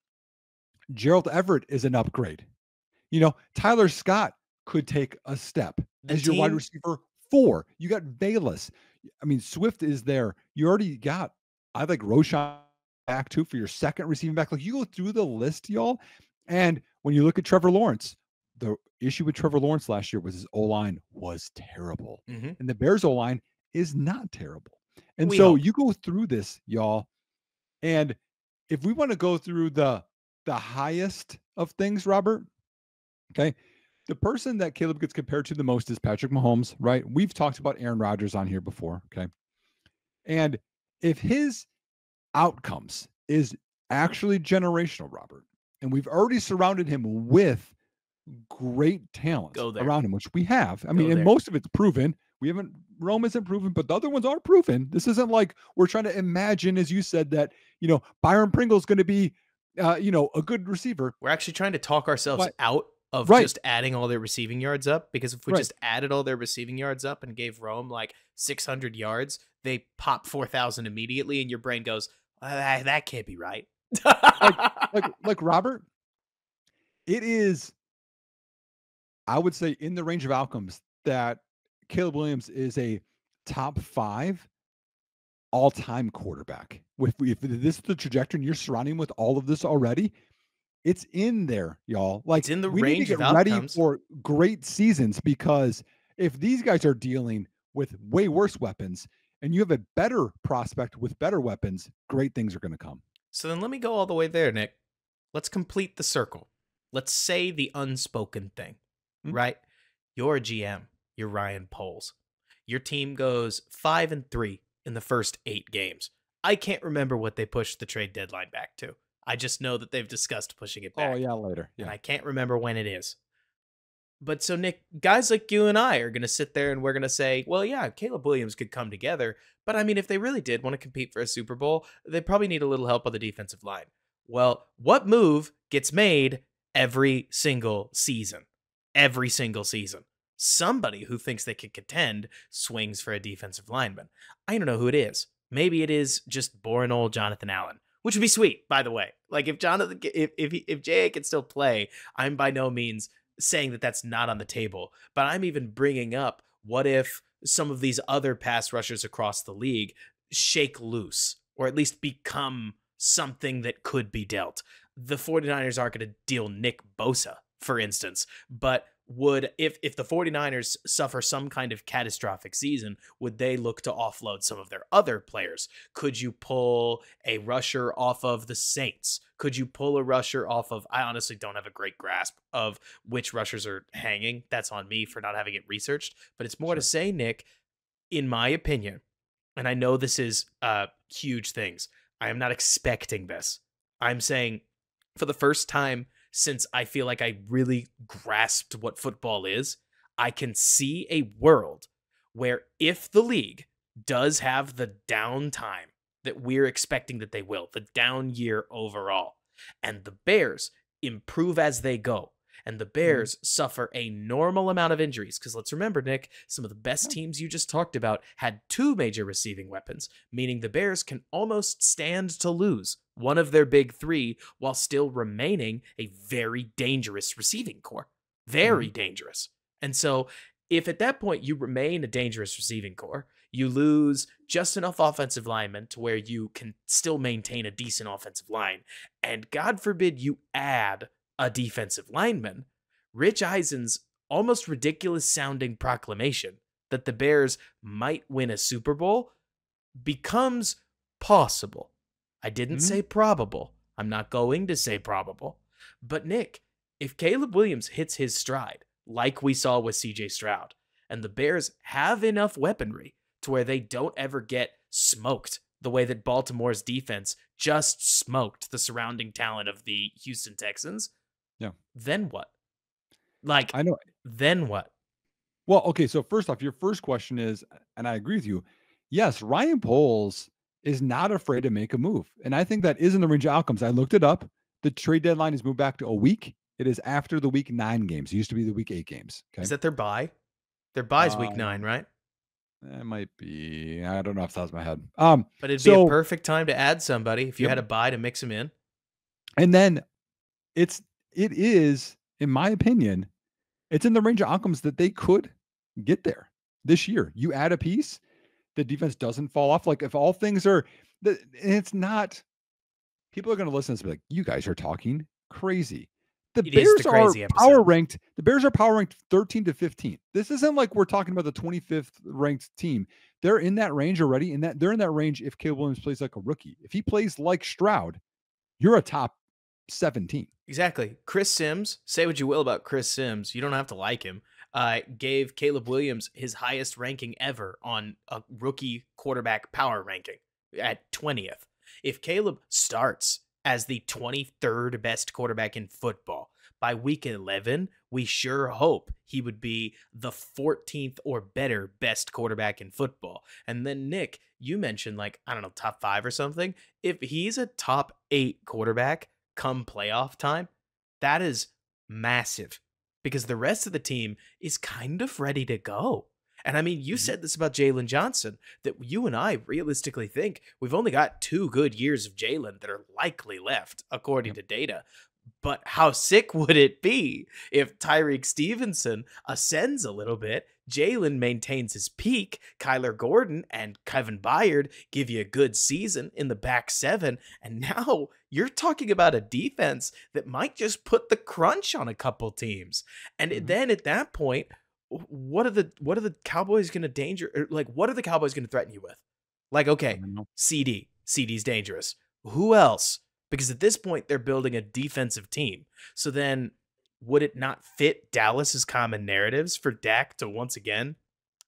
Gerald Everett is an upgrade. Tyler Scott could take a step as your wide receiver 4. You got Bayless. I mean, Swift is there. You already got, I think, Roshan back too for your second receiving back. Like, you go through the list, y'all. And when you look at Trevor Lawrence, the issue with Trevor Lawrence last year was his O-line was terrible. And the Bears O-line is not terrible. And you go through this, y'all. And if we want to go through the highest of things, Robert, okay, the person that Caleb gets compared to the most is Patrick Mahomes, right? We've talked about Aaron Rodgers on here before, okay? And if his outcomes is actually generational, Robert, and we've already surrounded him with great talent around him, which we have. I mean, and most of it's proven. We haven't Rome isn't proven, but the other ones are proven. This isn't like we're trying to imagine, as you said, that Byron Pringle is going to be, a good receiver. We're actually trying to talk ourselves But out of right, just adding all their receiving yards up, because if we right. just added all their receiving yards up and gave Rome like 600 yards, they pop 4,000 immediately, and your brain goes, that can't be right. like like Robert, it is, I would say, in the range of outcomes that Caleb Williams is a top 5 all-time quarterback. If this is the trajectory and you're surrounding him with all of this already, it's in there, y'all. Like, It's in the we need to range get of ready outcomes. for great seasons, because if these guys are dealing with way worse weapons and you have a better prospect with better weapons, great things are going to come. So then let me go all the way there, Nick. Let's complete the circle. Let's say the unspoken thing, Hmm? right? You're a GM. You're Ryan Poles. Your team goes 5-3 in the first 8 games. I can't remember what they pushed the trade deadline back to. I just know that they've discussed pushing it back. Oh, yeah, later. And Yeah. I can't remember when it is. But so, Nick, guys like you and I are going to sit there and we're going to say, well, yeah, Caleb Williams could come together. But I mean, if they really did want to compete for a Super Bowl, they probably need a little help on the defensive line. Well, what move gets made every single season? Every single season. Somebody who thinks they can contend swings for a defensive lineman. I don't know who it is. Maybe it is just boring old Jonathan Allen, which would be sweet, by the way. Like, if Jonathan, if J.A. can still play, I'm by no means saying that that's not on the table, but I'm even bringing up, what if some of these other pass rushers across the league shake loose, or at least become something that could be dealt? The 49ers aren't going to deal Nick Bosa, for instance, but would, if the 49ers suffer some kind of catastrophic season, would they look to offload some of their other players? Could you pull a rusher off of the Saints? Could you pull a rusher off of, I honestly don't have a great grasp of which rushers are hanging. That's on me for not having it researched, but it's more to say, Nick, in my opinion, and I know this is huge things. I am not expecting this. I'm saying, for the first time since I feel like I really grasped what football is, I can see a world where, if the league does have the downtime that we're expecting that they will, the down year overall, and the Bears improve as they go, and the Bears suffer a normal amount of injuries, because let's remember, Nick, some of the best teams you just talked about had 2 major receiving weapons, meaning the Bears can almost stand to lose one of their big 3 while still remaining a very dangerous receiving core. Very dangerous. And so, if at that point you remain a dangerous receiving core, you lose just enough offensive linemen to where you can still maintain a decent offensive line, and God forbid you add a defensive lineman, Rich Eisen's almost ridiculous sounding proclamation that the Bears might win a Super Bowl becomes possible. I didn't say probable. I'm not going to say probable. But Nick, if Caleb Williams hits his stride, like we saw with CJ Stroud, and the Bears have enough weaponry to where they don't ever get smoked the way that Baltimore's defense just smoked the surrounding talent of the Houston Texans, then what? Like, I know. then what? Well, okay, so first off, your first question is, and I agree with you, yes, Ryan Poles is not afraid to make a move. And I think that is in the range of outcomes. I looked it up. The trade deadline is moved back to a week. It is after the week 9 games. It used to be the week 8 games. Okay. Is that their bye? Their bye's week 9, right? It might be. I don't know off the top of my head. But it'd be a perfect time to add somebody if you had a bye to mix them in. And then it is, in my opinion, it's in the range of outcomes that they could get there this year. You add a piece, the defense doesn't fall off. Like, if all things are, it's not, people are going to listen to this and be like, you guys are talking crazy. The Bears are power ranked. The Bears are power ranked 13 to 15. This isn't like we're talking about the 25th ranked team. They're in that range already. And they're in that range if Caleb Williams plays like a rookie. If he plays like Stroud, you're a top 17. Exactly. Chris Sims, say what you will about Chris Sims, you don't have to like him, gave Caleb Williams his highest ranking ever on a rookie quarterback power ranking at 20th. If Caleb starts as the 23rd best quarterback in football by week 11, we sure hope he would be the 14th or better best quarterback in football. And then, Nick, you mentioned, like, I don't know, top 5 or something. If he's a top 8 quarterback come playoff time, that is massive because the rest of the team is kind of ready to go. And I mean, you said this about Jalen Johnson, that you and I realistically think we've only got 2 good years of Jalen that are likely left, according Yep. to data. But how sick would it be if Tyreek Stevenson ascends a little bit, Jalen maintains his peak, Kyler Gordon and Kevin Byard give you a good season in the back 7, and now you're talking about a defense that might just put the crunch on a couple teams. And then at that point, what are the Cowboys going to what are the Cowboys going to threaten you with? Like, I okay, don't know. CD's dangerous. Who else? Because at this point, they're building a defensive team. So then would it not fit Dallas's common narratives for Dak to once again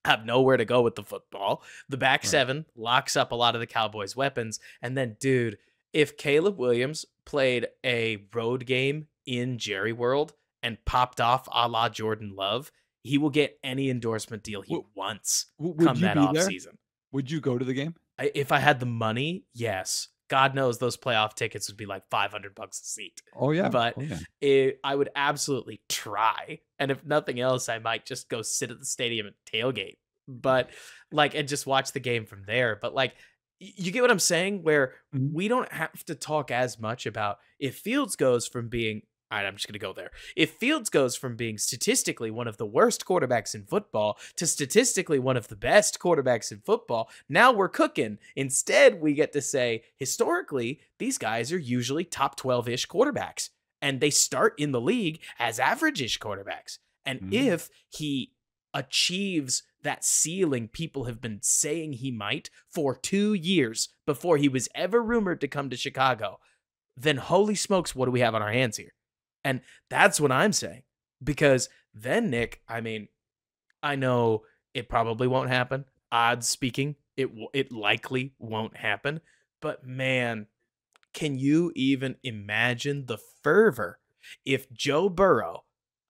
have nowhere to go with the football? The back Right. 7 locks up a lot of the Cowboys' weapons. And then, dude, if Caleb Williams played a road game in Jerry World and popped off a la Jordan Love, he will get any endorsement deal he wants Would come you that be off there? season. Would you go to the game? If I had the money, yes. God knows those playoff tickets would be like $500 a seat. Oh yeah. But Oh yeah. I would absolutely try. And if nothing else, I might just go sit at the stadium and tailgate. But like, and just watch the game from there. But like, you get what I'm saying? Where Mhm. we don't have to talk as much about if Fields goes from being, all right, I'm just going to go there. If Fields goes from being statistically one of the worst quarterbacks in football to statistically one of the best quarterbacks in football, now we're cooking. Instead, we get to say, historically, these guys are usually top 12-ish quarterbacks, and they start in the league as average-ish quarterbacks. And if he achieves that ceiling people have been saying he might for 2 years before he was ever rumored to come to Chicago, then holy smokes, what do we have on our hands here? And that's what I'm saying. Because then, Nick, I mean, I know it probably won't happen. Odds speaking, it likely won't happen. But man, can you even imagine the fervor if Joe Burrow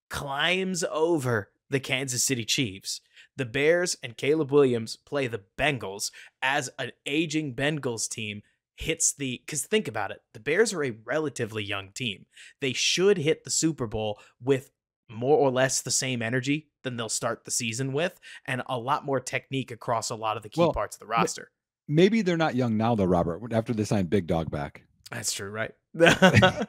climbs over the Kansas City Chiefs, the Bears and Caleb Williams play the Bengals as an aging Bengals team hits because think about it, the Bears are a relatively young team. They should hit the Super Bowl with more or less the same energy than they'll start the season with, and a lot more technique across a lot of the key parts of the roster. Maybe they're not young now though, Robert, after they signed Big Dog back. That's true, right? But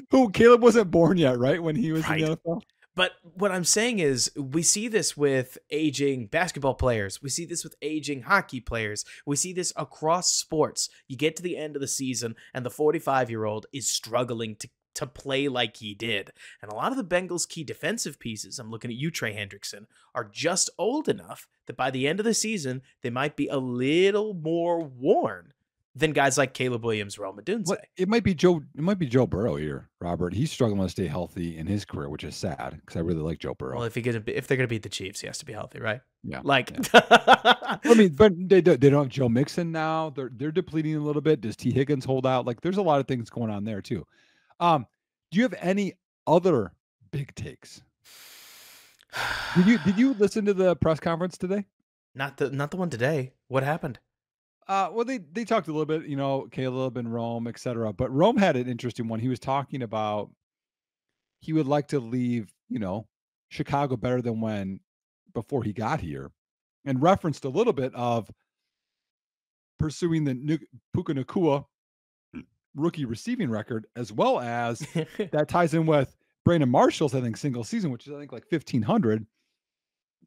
who Caleb wasn't born yet, right? When he was in the NFL. But what I'm saying is we see this with aging basketball players. We see this with aging hockey players. We see this across sports. You get to the end of the season and the 45-year-old is struggling to play like he did. And a lot of the Bengals' key defensive pieces, I'm looking at you, Trey Hendrickson, are just old enough that by the end of the season, they might be a little more worn than guys like Caleb Williams, Rome Odunze. It might be Joe Burrow here, Robert. He's struggling to stay healthy in his career, which is sad because I really like Joe Burrow. Well, if they're gonna beat the Chiefs, he has to be healthy, right? Yeah. Like, yeah. I mean, but they don't have Joe Mixon now. They're depleting a little bit. Does T. Higgins hold out? Like, there's a lot of things going on there too. Do you have any other big takes? Did you listen to the press conference today? Not the one today. What happened? Well, they talked a little bit, Caleb and Rome, etc. But Rome had an interesting one. He was talking about he would like to leave, Chicago better than before he got here, and referenced a little bit of pursuing the Puka Nacua rookie receiving record, as well as that ties in with Brandon Marshall's, I think, single season, which is I think like 1,500.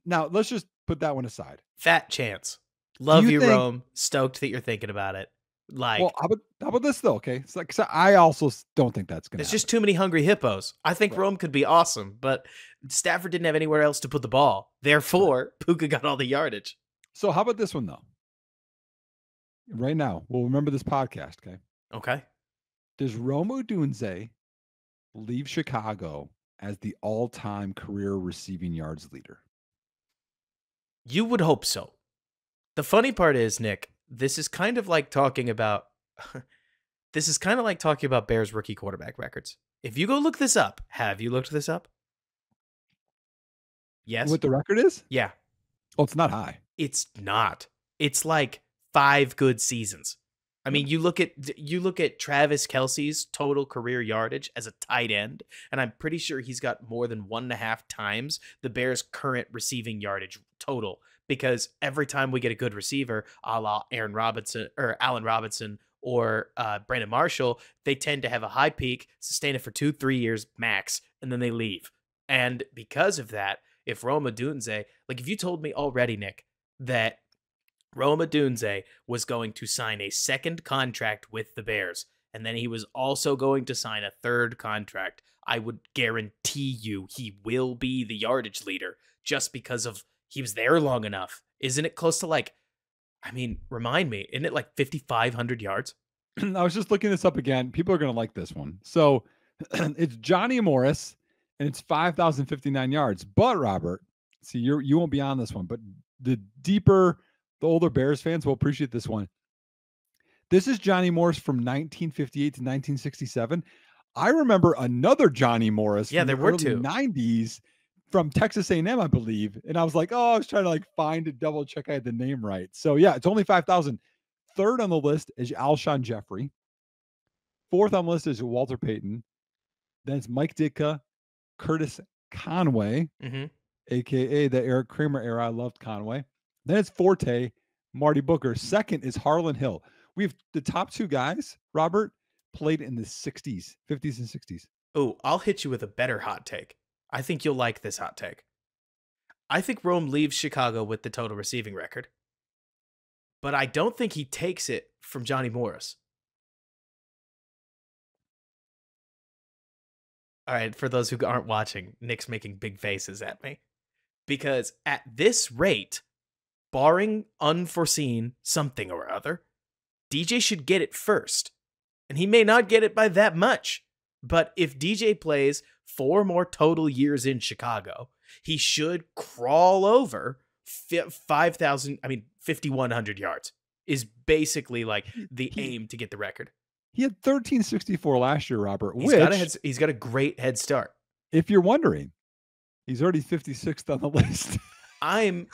Now let's just put that one aside. Fat chance. Love you, Rome. Stoked that you're thinking about it. Like, well, how about this though? Okay, it's like, so I also don't think that's gonna. There's just too many hungry hippos. I think Rome could be awesome, but Stafford didn't have anywhere else to put the ball. Therefore, Puka got all the yardage. So how about this one though? Right now, we'll remember this podcast. Okay. Okay. Does Rome Odunze leave Chicago as the all-time career receiving yards leader? You would hope so. The funny part is, Nick, this is kind of like talking about Bears rookie quarterback records. If you go look this up, have you looked this up? Yes? What the record is? Yeah. Oh, it's not high. It's not. It's like 5 good seasons. I mean, you look at Travis Kelsey's total career yardage as a tight end, and I'm pretty sure he's got more than 1.5 times the Bears' current receiving yardage total. Because every time we get a good receiver, a la Aaron Robinson or Allen Robinson or Brandon Marshall, they tend to have a high peak, sustain it for 2-3 years max, and then they leave. And because of that, if Rome Odunze, like if you told me already, Nick, that Rome Odunze was going to sign a second contract with the Bears, and then he was also going to sign a third contract, I would guarantee you he will be the yardage leader just because of he was there long enough. Isn't it close to like, I mean, remind me, isn't it like 5,500 yards? I was just looking this up again. People are going to like this one. So it's Johnny Morris, and it's 5,059 yards. But Robert, see, you won't be on this one, but the older Bears fans will appreciate this one. This is Johnny Morris from 1958 to 1967. I remember another Johnny Morris Yeah, from there the were early two. 90s from Texas A&M, I believe. And I was like, oh, I was trying to like find a double check I had the name right. So yeah, it's only 5,000. Third on the list is Alshon Jeffrey. Fourth on the list is Walter Payton. Then it's Mike Ditka, Curtis Conway, Mm-hmm. aka the Eric Kramer era. I loved Conway. Then it's Forte, Marty Booker. Second is Harlan Hill. We have the top two guys, Robert, played in the 60s, 50s, and 60s. Oh, I'll hit you with a better hot take. I think you'll like this hot take. I think Rome leaves Chicago with the total receiving record, but I don't think he takes it from Johnny Morris. All right, for those who aren't watching, Nick's making big faces at me. Because at this rate, barring unforeseen something or other, DJ should get it first. And he may not get it by that much. But if DJ plays 4 more total years in Chicago, he should crawl over 5,100 yards is basically like the aim to get the record. He had 1364 last year, Robert, He's got a great head start. If you're wondering, he's already 56th on the list. I'm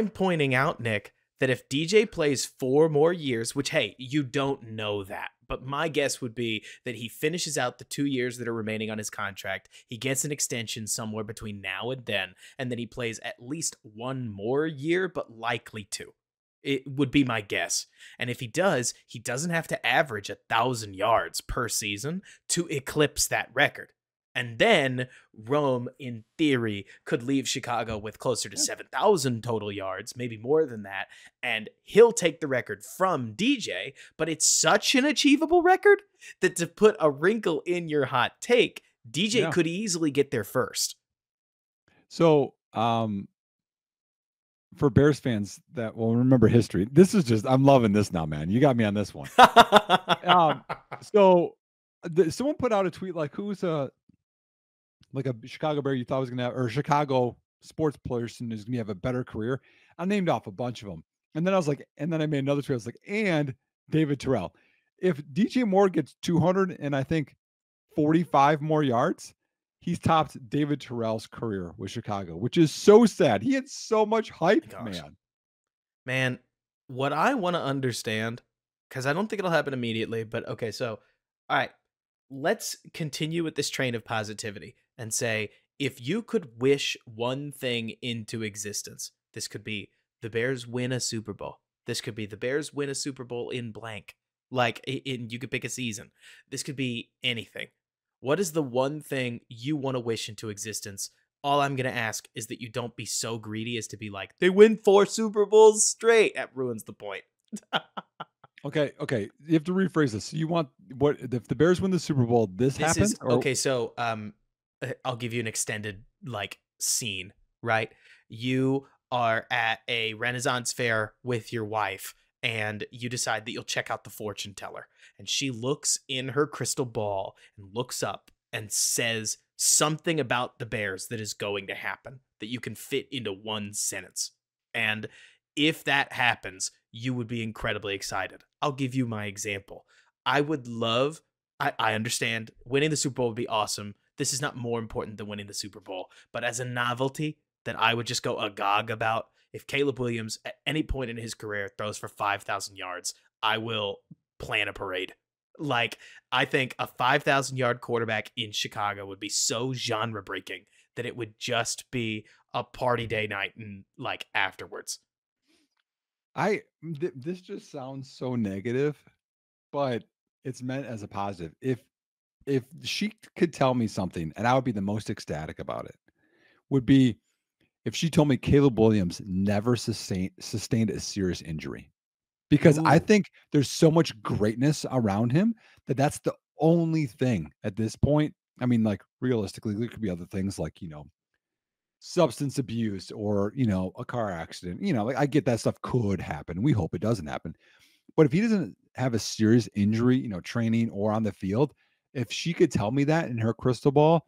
pointing out, Nick, that if DJ plays 4 more years, which, hey, you don't know that, but my guess would be that he finishes out the 2 years that are remaining on his contract, he gets an extension somewhere between now and then he plays at least 1 more year, but likely 2. It would be my guess. And if he does, he doesn't have to average 1,000 yards per season to eclipse that record. And then Rome, in theory, could leave Chicago with closer to 7,000 total yards, maybe more than that. And he'll take the record from DJ, but it's such an achievable record that to put a wrinkle in your hot take, DJ could easily get there first. So, for Bears fans that will remember history, this is just, I'm loving this now, man. You got me on this one. Someone put out a tweet like, who's a Chicago Bear you thought was going to have, or Chicago sports person is going to have a better career? I named off a bunch of them. And then I was like, and then I made another tweet. I was like, and David Terrell. If DJ Moore gets 200 and I think 45 more yards, he's topped David Terrell's career with Chicago, which is so sad. He had so much hype, man. Man, what I want to understand, because I don't think it'll happen immediately, but okay, so, all right, let's continue with this train of positivity and say, if you could wish one thing into existence, this could be the Bears win a Super Bowl. This could be the Bears win a Super Bowl in blank. Like, you could pick a season. This could be anything. What is the one thing you want to wish into existence? All I'm going to ask is that you don't be so greedy as to be like, they win 4 Super Bowls straight. That ruins the point. Okay. You have to rephrase this. You want what if the Bears win the Super Bowl? This happens? Okay, so I'll give you an extended like scene, right? You are at a Renaissance fair with your wife, and you decide that you'll check out the fortune teller. And she looks in her crystal ball and looks up and says something about the Bears that is going to happen that you can fit into one sentence. And if that happens, you would be incredibly excited. I'll give you my example. I would love I understand winning the Super Bowl would be awesome. This is not more important than winning the Super Bowl, but as a novelty that I would just go agog about, if Caleb Williams at any point in his career throws for 5,000 yards, I will plan a parade. Like, I think a 5,000-yard quarterback in Chicago would be so genre breaking that it would just be a party day night and like afterwards. This just sounds so negative, but it's meant as a positive. If she could tell me something, and I would be the most ecstatic about it, would be if she told me Caleb Williams never sustained a serious injury. Because I Ooh. think there's so much greatness around him that that's the only thing at this point. I mean, like, realistically, there could be other things like, substance abuse or, a car accident. Like, I get that stuff could happen. We hope it doesn't happen. But if he doesn't have a serious injury, training or on the field, if she could tell me that in her crystal ball,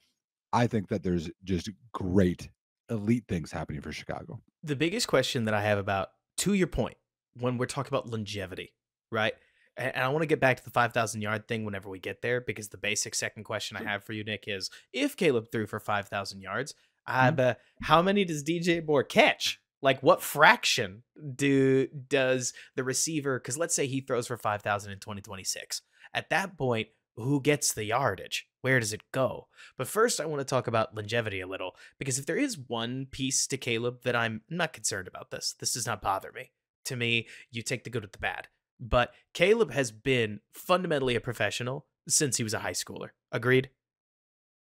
I think that there's just great elite things happening for Chicago. The biggest question that I have about, to your point, when we're talking about longevity, right? And I want to get back to the 5,000-yard thing whenever we get there, because the basic second question I have for you, Nick, is if Caleb threw for 5,000 yards, Mhm. how many does DJ Moore catch? Like, what fraction does the receiver? Because let's say he throws for 5,000 in 2026. At that point, who gets the yardage? Where does it go? But first, I want to talk about longevity a little, because if there is one piece to Caleb that I'm not concerned about, this does not bother me. To me, you take the good with the bad. But Caleb has been fundamentally a professional since he was a high schooler. Agreed?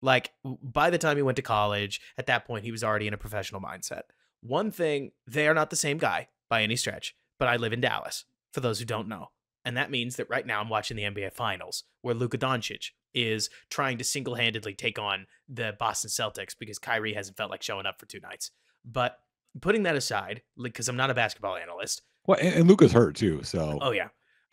Like, by the time he went to college, at that point, he was already in a professional mindset. One thing, they are not the same guy by any stretch, but I live in Dallas, for those who don't know. And that means that right now I'm watching the NBA Finals, where Luka Doncic is trying to single handedly take on the Boston Celtics because Kyrie hasn't felt like showing up for 2 nights. But putting that aside, because I'm not a basketball analyst, Well, and Luca's hurt too. So, oh yeah.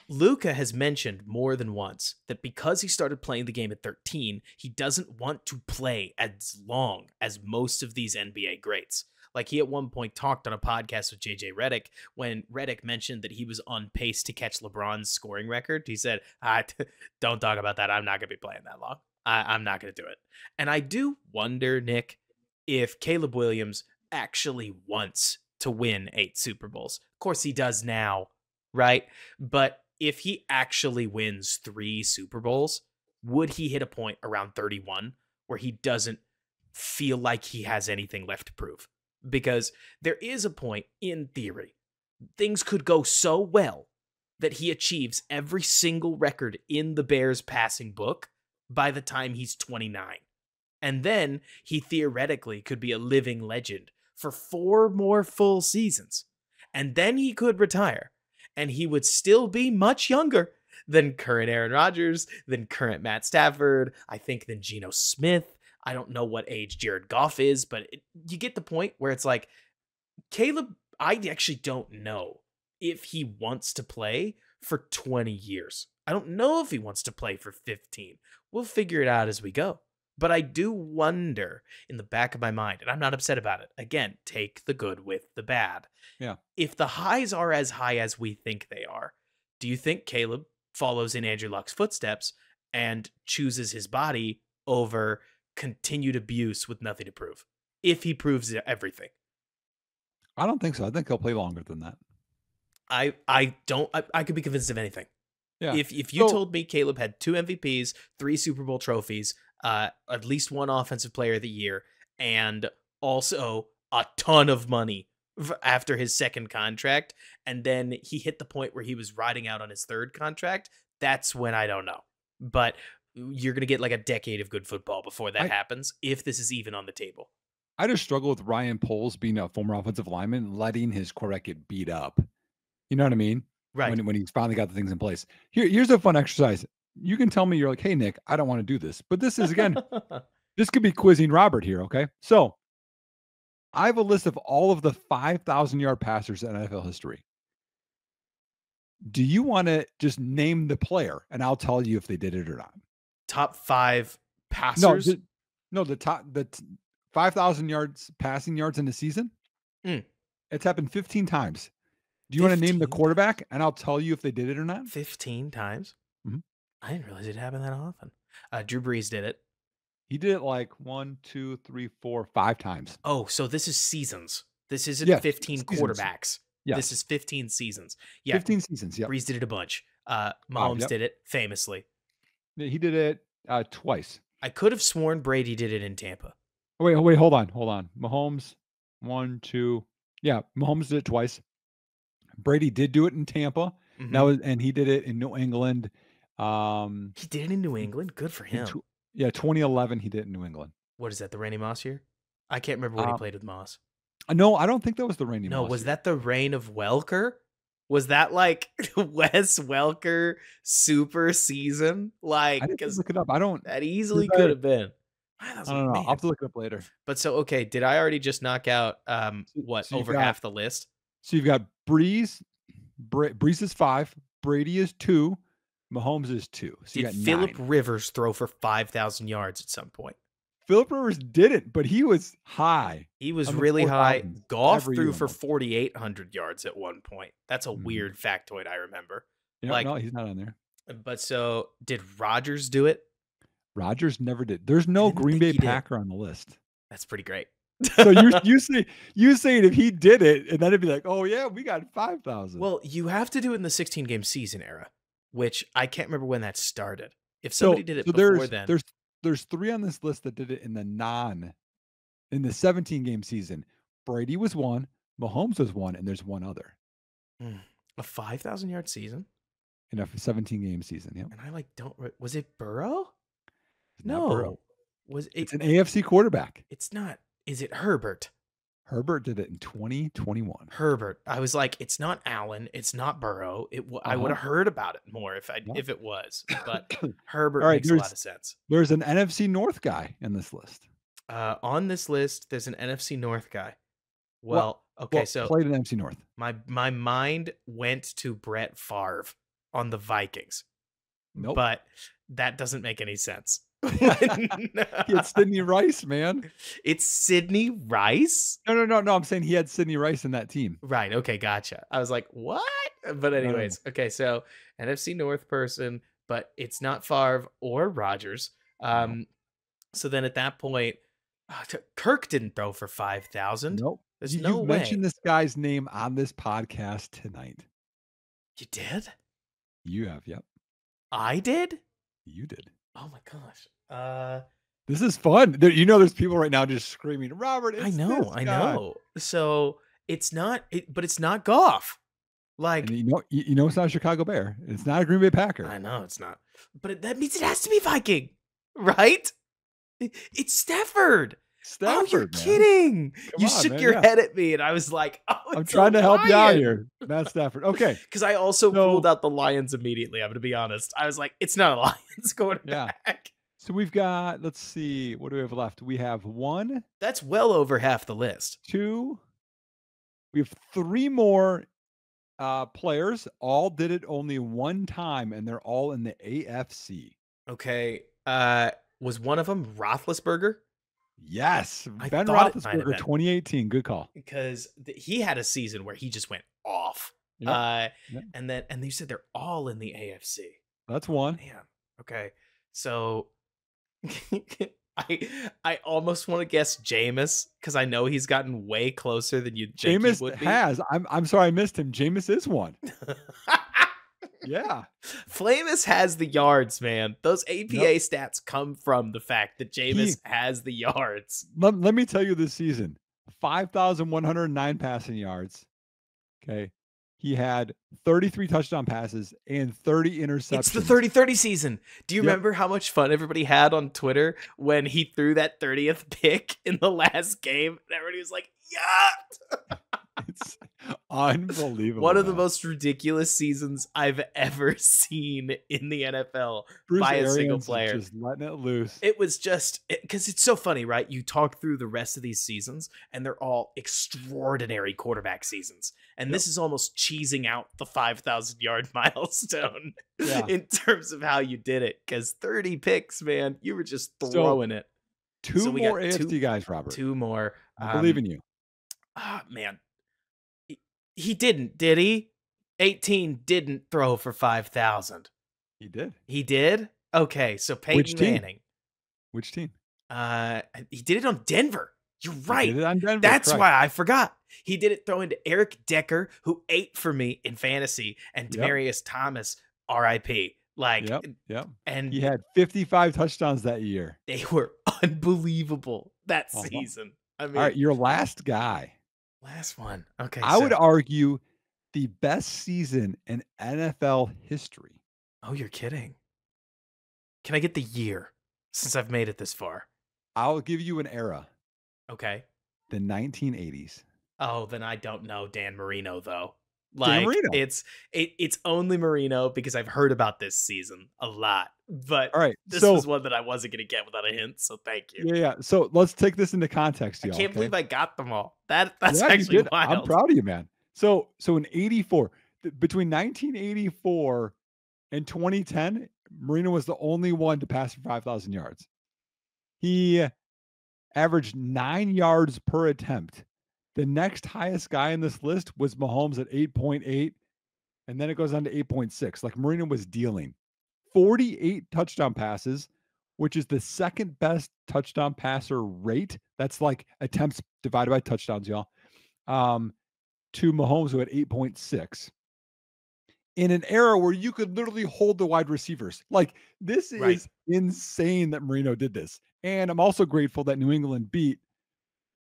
Luca has mentioned more than once that because he started playing the game at 13, he doesn't want to play as long as most of these NBA greats. Like, he at one point talked on a podcast with JJ Redick when Redick mentioned that he was on pace to catch LeBron's scoring record. He said, don't talk about that. I'm not going to be playing that long. I'm not going to do it. And I do wonder, Nick, if Caleb Williams actually wants to win 8 Super Bowls. Of course, he does now, right? But if he actually wins 3 Super Bowls, would he hit a point around 31 where he doesn't feel like he has anything left to prove? Because there is a point, in theory, things could go so well that he achieves every single record in the Bears passing book by the time he's 29. And then he theoretically could be a living legend for 4 more full seasons. And then he could retire. And he would still be much younger than current Aaron Rodgers, than current Matt Stafford, I think than Geno Smith. I don't know what age Jared Goff is, but you get the point where it's like, Caleb, I actually don't know if he wants to play for 20 years. I don't know if he wants to play for 15. We'll figure it out as we go. But I do wonder in the back of my mind, and I'm not upset about it. Again, take the good with the bad. yeah. If the highs are as high as we think they are, do you think Caleb follows in Andrew Luck's footsteps and chooses his body over continued abuse with nothing to prove? If he proves everything. I don't think so. I think he'll play longer than that. I don't I could be convinced of anything. Yeah. If you So told me Caleb had 2 MVPs, 3 Super Bowl trophies, at least 1 offensive player of the year, and also a ton of money after his second contract, and then he hit the point where he was riding out on his third contract, that's when I don't know. But you're going to get like a decade of good football before that I happens, if this is even on the table. I just struggle with Ryan Poles being a former offensive lineman, letting his quarterback get beat up. You know what I mean? Right. When he's finally got the things in place. Here's a fun exercise. You can tell me you're like, hey Nick, I don't want to do this, but this is again, this could be quizzing Robert here. Okay, so I have a list of all of the 5,000-yard passers in NFL history. Do you want to just name the player and I'll tell you if they did it or not? Top 5 No, passers? the top 5,000 yards passing yards in the season. Mm. It's happened 15 times. Do you want to name the 15 quarterback and I'll tell you if they did it or not? 15 times? Mhm. I didn't realize it happened that often. Drew Brees did it. He did it like 1, 2, 3, 4, 5 times. Oh, so this is seasons. This isn't Yes, 15 seasons. quarterbacks. This Yes, is 15 seasons. Yeah, 15 seasons. Yep. Brees did it a bunch. 5. Mahomes Yep. did it famously. Yeah, he did it twice. I could have sworn Brady did it in Tampa. Oh, wait, hold on. Mahomes, 1, 2. Yeah, Mahomes did it twice. Brady did do it in Tampa. Mhm. And he did it in New England. He did it in New England. Good for In him. 2011, he did it in New England. What is that? The Randy Moss year? I can't remember when he Um, played with Moss. no, I don't think that was the Randy No, Moss was year. that the reign of Welker? Was that like Wes Welker super season? I Like, didn't because look it up. I don't. that Did easily could have been. I don't know. I'll have to look it up later. But so okay, did I already just knock out what So you've over got half the list? so you've got Breeze. Breeze is 5. Brady is 2. Mahomes is 2. So you Did got Philip 9. Rivers throw for 5,000 yards at some point? Philip Rivers didn't, but he was high. He was On the really high. 4,000s Goff every threw year for almost. 4,800 yards at one point. That's a Mhm. weird factoid I remember. Yeah, Like, no, he's not on there. but so did Rodgers do it? Rodgers never did. There's no didn't Green think Bay he did. Packer on the list. That's pretty great. So you saying if he did it, and then it'd be like, oh yeah, we got 5,000. Well, you have to do it in the 16 game season era, which I can't remember when that started. If so somebody did it so before then, there's 3 on this list that did it in the 17 game season. Brady was 1, Mahomes was 1, and there's one other a 5,000 yard season, in a 17 game season. Yep. and I like don't. Was it Burrow? It's not Burrow. No, was it? It's an AFC quarterback. It's not. Is it Herbert? Herbert did it in 2021. Herbert. I was like, it's not Allen. It's not Burrow. I would have heard about it more if it was. But Herbert All right, makes a lot of sense. There's an NFC North guy in this list. On this list, there's an NFC North guy. Well, okay, so played in NFC North. my mind went to Brett Favre on the Vikings. Nope. But that doesn't make any sense. He had Sidney Rice, man. It's Sidney Rice? No. I'm saying he had Sidney Rice in that team. Right. Okay. Gotcha. I was like, what? But anyways, okay. So NFC North person, but it's not Favre or Rodgers. So then at that point, Kirk didn't throw for 5,000. Nope. There's You've no way. mentioned this guy's name on this podcast tonight. You did? You have, yep. I did? You did. Oh my gosh. This is fun. There's people right now just screaming, Robert, it's I know. this guy. So it's not, but it's not Goff. Like, And it's not a Chicago Bear. It's not a Green Bay Packer. I know it's not, but that means it has to be Viking, right? It's Stafford. Oh, you're man. kidding. You on, shook man, your yeah. head at me, and I was like, oh, I'm trying to help you out here. Matt Stafford. Okay. Because I also ruled out the Lions immediately. I'm going to be honest. I was like, it's not a Lions quarterback. Yeah. So we've got, let's see, what do we have left? We have 1, That's well over half the list. 2. We have 3 more players. All did it only one time, and they're all in the AFC. Okay. Was one of them Roethlisberger? Yes. I Ben thought it might have Roethlisberger, been. 2018. Good call. Because he had a season where he just went off. Yep. And you said they're all in the AFC. That's 1. Man. Okay. So I almost want to guess Jameis because I know he's gotten way closer than you'd think he would Jameis be. has. I'm sorry I missed him. Jameis is 1. Yeah. Flamus has the yards, man. Those APA stats come from the fact that Jameis has the yards. Let me tell you this season. 5,109 passing yards. Okay. He had 33 touchdown passes and 30 interceptions. It's the 30-30 season. Do you remember how much fun everybody had on Twitter when he threw that 30th pick in the last game? And everybody was like, yeah. It's unbelievable. One of the most ridiculous seasons I've ever seen in the NFL Bruce by a single Arians player. Just letting it loose. It was just because it's so funny, right? You talk through the rest of these seasons, and they're all extraordinary quarterback seasons. And this is almost cheesing out the 5,000 yard milestone in terms of how you did it. Because 30 picks, man, you were just throwing it. Two more AFC guys, Robert. 2 more. I believe in you. Man. He didn't, did he? 18 didn't throw for 5,000. He did. He did? Okay, so Which Peyton team? Manning. Which team? Uh, he did it on Denver. You're He right. did it on Denver, That's correct. why I forgot. He did it throwing to Eric Decker, who ate for me in fantasy, and Yep, Demarius Thomas, RIP. Like, yep, yep. and He had 55 touchdowns that year. they were unbelievable that Uh-huh. season. I All right, mean, your last guy. last one. Okay, I would so argue the best season in NFL history. oh, you're kidding. Can I get the year since I've made it this far? I'll give you an era, Okay. the 1980s. Oh, then I don't know Dan Marino though. Dan Like Marino. it's only Marino because I've heard about this season a lot. But All right, this so was one that I wasn't gonna get without a hint, so thank you. yeah, yeah. So let's take this into context, I y'all. can't Okay. believe I got them all. That's Yeah, you actually did. I'm wild. proud of you, man. So in 84, between 1984 and 2010, Marino was the only one to pass for 5,000 yards. He averaged 9 yards per attempt. The next highest guy in this list was Mahomes at 8.8, and then it goes on to 8.6. Like Marino was dealing 48 touchdown passes, which is the second best touchdown passer rate. That's like attempts divided by touchdowns, y'all. To Mahomes, who had 8.6 in an era where you could literally hold the wide receivers. Like, this Right. is insane that Marino did this. And I'm also grateful that New England beat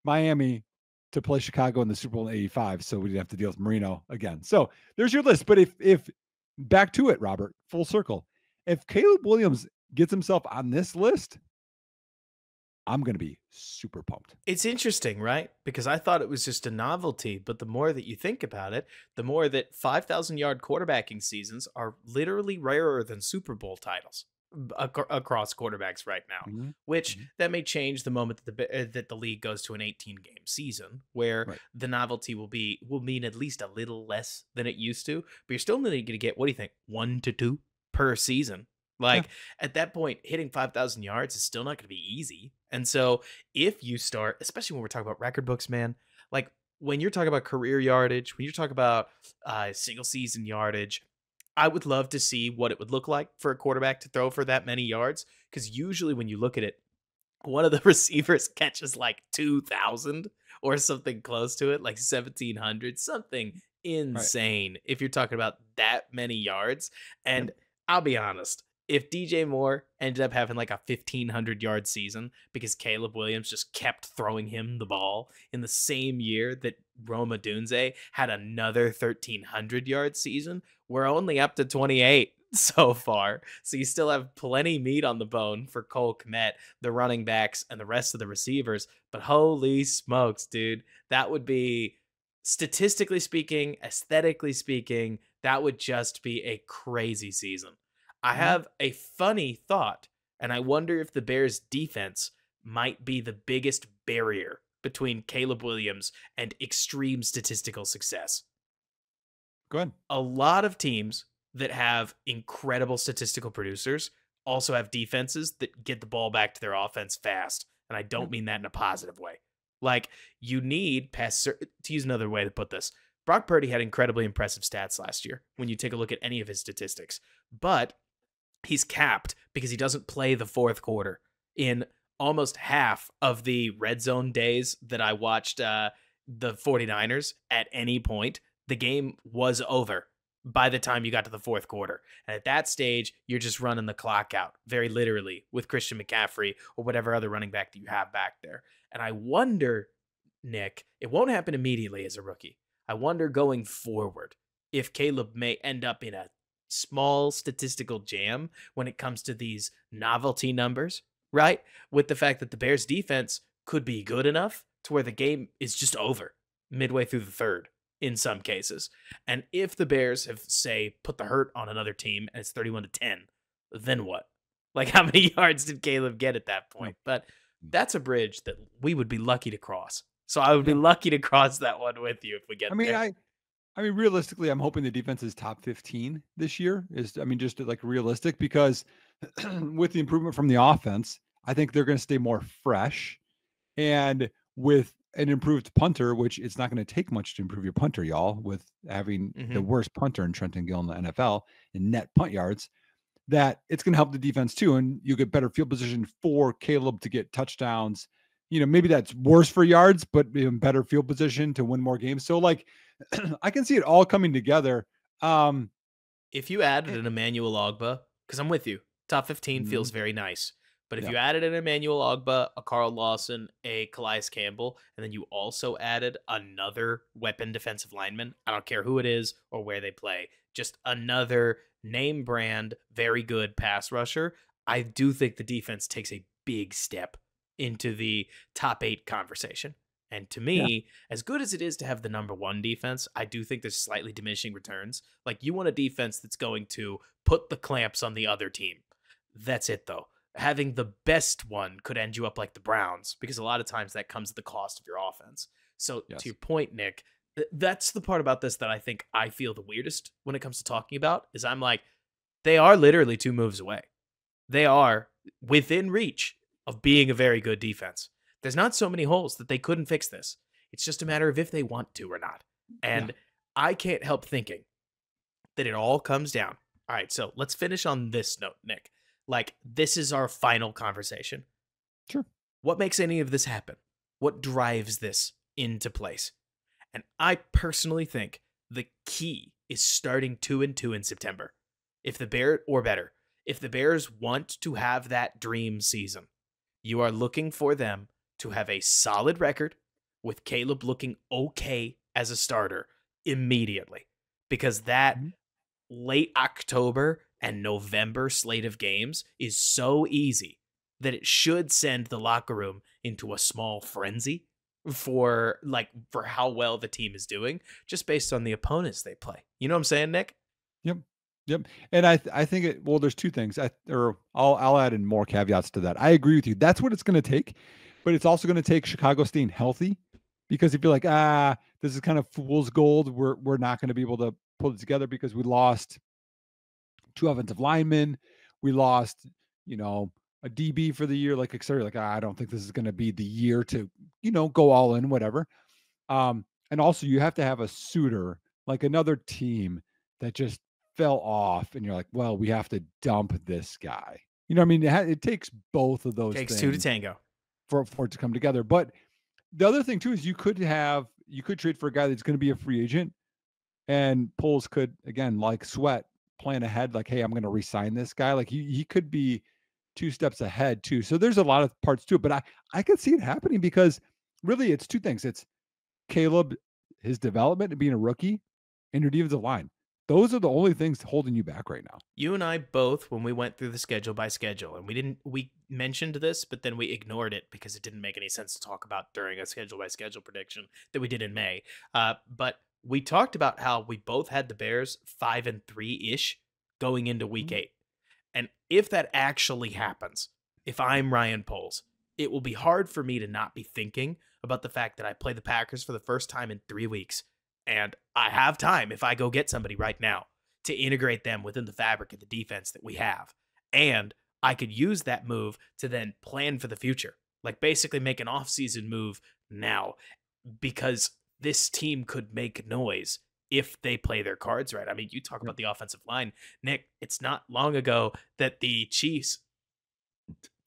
Miami to play Chicago in the Super Bowl in 85. So we didn't have to deal with Marino again. So there's your list. But if back to it, Robert, full circle. If Caleb Williams gets himself on this list, I'm going to be super pumped. It's interesting, right? Because I thought it was just a novelty, but the more that you think about it, the more that 5,000-yard quarterbacking seasons are literally rarer than Super Bowl titles across quarterbacks right now. Mhm, Which mhm. that may change the moment that the league goes to an 18-game season, where Right. the novelty will mean at least a little less than it used to. But you're still only going to get, what do you think, 1 to 2 per season? Yeah. Like, at that point, hitting 5,000 yards is still not going to be easy. And so if you start, especially when we're talking about record books, man, like when you're talking about career yardage, when you're talking about single season yardage, I would love to see what it would look like for a quarterback to throw for that many yards. Because usually when you look at it, one of the receivers catches like 2,000 or something close to it, like 1,700, something Right. insane if you're talking about that many yards. Yep. And I'll be honest, if DJ Moore ended up having like a 1,500-yard season because Caleb Williams just kept throwing him the ball in the same year that Roma Dunze had another 1,300-yard season, we're only up to 28 so far. So you still have plenty meat on the bone for Cole Kmet, the running backs, and the rest of the receivers. But holy smokes, dude, that would be, statistically speaking, aesthetically speaking, that would just be a crazy season. I Mhm. have a funny thought, and I wonder if the Bears' defense might be the biggest barrier between Caleb Williams and extreme statistical success. Go ahead. A lot of teams that have incredible statistical producers also have defenses that get the ball back to their offense fast. And I don't Yep. mean that in a positive way. Like, you need to use another way to put this. Brock Purdy had incredibly impressive stats last year when you take a look at any of his statistics, but he's capped because he doesn't play the fourth quarter. In almost half of the red zone days that I watched the 49ers at any point, the game was over by the time you got to the fourth quarter. And at that stage, you're just running the clock out, very literally, with Christian McCaffrey or whatever other running back that you have back there. And I wonder, Nick, it won't happen immediately as a rookie. I wonder going forward if Caleb may end up in a small statistical jam when it comes to these novelty numbers, right? With the fact that the Bears defense could be good enough to where the game is just over midway through the third in some cases. And if the Bears have, say, put the hurt on another team and it's 31 to 10, then what? Like, how many yards did Caleb get at that Yep. point? But Mm. that's a bridge that we would be lucky to cross. So I would be Yeah. lucky to cross that one with you if we get I mean, there. I mean, realistically, I'm hoping the defense is top 15 this year. I mean, just like realistic because with the improvement from the offense, I think they're going to stay more fresh. And with an improved punter, which it's not going to take much to improve your punter, y'all, with having the Hmm. worst punter in Trenton Gill in the NFL in net punt yards, that it's going to help the defense too. And you get better field position for Caleb to get touchdowns. Maybe that's worse for yards, but in better field position to win more games. So like, I can see it all coming together. If you added Eh, an Emmanuel Ogba, because I'm with you, top 15 feels mhm, very nice. But if yeah, you added an Emmanuel Ogba, a Carl Lawson, a Calais Campbell, and then you also added another weapon defensive lineman, I don't care who it is or where they play, just another name brand, very good pass rusher, I do think the defense takes a big step into the top 8 conversation. And to yeah, me, as good as it is to have the number 1 defense, I do think there's slightly diminishing returns. Like, you want a defense that's going to put the clamps on the other team. That's it, though. Having the best one could end you up like the Browns, because a lot of times that comes at the cost of your offense. So, to yes, your point, Nick, that's the part about this that I think I feel the weirdest when it comes to talking about, is I'm like, they are literally 2 moves away. They are within reach of being a very good defense. There's not so many holes that they couldn't fix this. It's just a matter of if they want to or not. yeah, And I can't help thinking that it all comes down. All right, so let's finish on this note, Nick. Like, this is our final conversation. sure, What makes any of this happen? What drives this into place? And I personally think the key is starting 2-2 in September. If the Bears, or better, if the Bears want to have that dream season, you are looking for them to have a solid record with Caleb looking okay as a starter immediately. Because that mhm, late October and November slate of games is so easy that it should send the locker room into a small frenzy for how well the team is doing, just based on the opponents they play. You know what I'm saying, Nick? yep, yep. And I think well, there's two things. I'll add in more caveats to that. I agree with you. That's what it's going to take, but it's also going to take Chicago staying healthy, because if you're like, this is kind of fool's gold, we're not going to be able to pull it together because we lost two offensive linemen, we lost, you know, a DB for the year, like etc. Like, I don't think this is going to be the year to, go all in, whatever. And also you have to have a suitor, like another team that just fell off, and you're like, well, we have to dump this guy. You know what I mean? It takes both of those Takes two to things tango. for it to come together. But the other thing too is you could trade for a guy that's going to be a free agent, and Poles could, again, like Sweat, plan ahead, like, hey, I'm going to resign this guy. Like he could be two steps ahead too. So there's a lot of parts to it, but I could see it happening, because really it's two things. It's Caleb, his development and being a rookie, and your defensive line. Those are the only things holding you back right now. You and I both, when we went through the schedule by schedule, and we mentioned this, but then we ignored it because it didn't make any sense to talk about during a schedule by schedule prediction that we did in May. But we talked about how we both had the Bears 5-3 ish going into week Mhm. 8. And if that actually happens, if I'm Ryan Poles, it will be hard for me to not be thinking about the fact that I play the Packers for the first time in 3 weeks. And I have time, if I go get somebody right now, to integrate them within the fabric of the defense that we have. And I could use that move to then plan for the future. Like, basically make an offseason move now, because this team could make noise if they play their cards right. I mean, you talk Yep. about the offensive line, Nick. It's not long ago that the Chiefs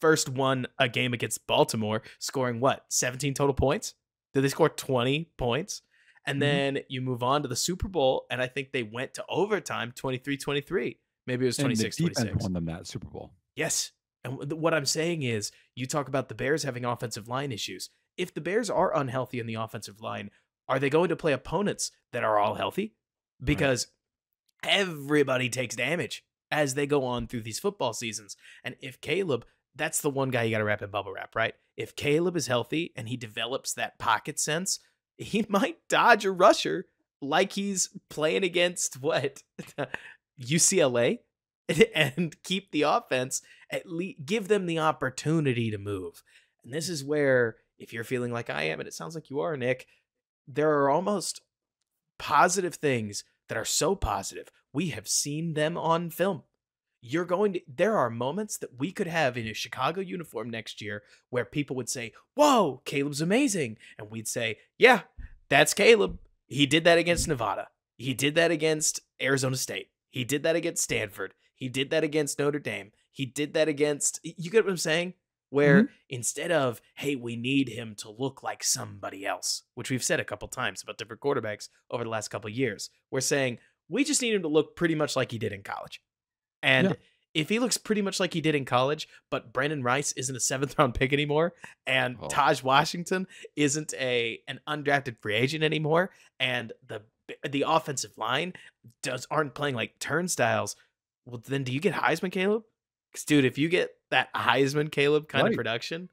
first won a game against Baltimore, scoring what, 17 total points? Did they score 20 points? And Mhm. then you move on to the Super Bowl, and I think they went to overtime 23-23. Maybe it was And the 26 defense 26. won them that Super Bowl. Yes. And what I'm saying is, you talk about the Bears having offensive line issues. If the Bears are unhealthy in the offensive line, are they going to play opponents that are all healthy? Right. Because everybody takes damage as they go on through these football seasons. And if Caleb, that's the one guy you got to wrap in bubble wrap, right? If Caleb is healthy and he develops that pocket sense, he might dodge a rusher like he's playing against what? UCLA, and keep the offense, at least give them the opportunity to move. And this is where, if you're feeling like I am, and it sounds like you are, Nick, there are almost positive things that are so positive. We have seen them on film. There are moments that we could have in a Chicago uniform next year where people would say, "Whoa, Caleb's amazing." And we'd say, "Yeah, that's Caleb. He did that against Nevada. He did that against Arizona State. He did that against Stanford. He did that against Notre Dame. He did that against, you get what I'm saying? Mhm. Where instead of, hey, we need him to look like somebody else, which we've said a couple times about different quarterbacks over the last couple of years, we're saying we just need him to look pretty much like he did in college. Yeah. And if he looks pretty much like he did in college, but Brandon Rice isn't a seventh round pick anymore, and Oh, Taj Washington isn't an undrafted free agent anymore, and the offensive line aren't playing like turnstiles, well, then do you get Heisman, Caleb? Because dude, if you get that Heisman, Caleb kind of right. production,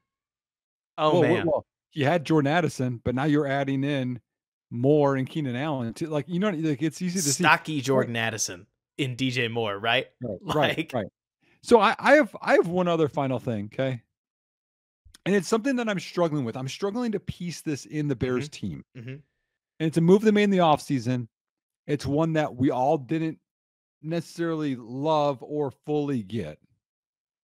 oh Well, man, you had Jordan Addison, but now you're adding in Moore and Keenan Allen to like, like it's easy to see. stocky Right. Jordan Addison in DJ Moore, right? Right. Right. Like, Right. So I have one other final thing, okay? And it's something that I'm struggling with. I'm struggling to piece this in the hmm Bears team. hmm And it's a move they made in the offseason. It's one that we all didn't necessarily love or fully get.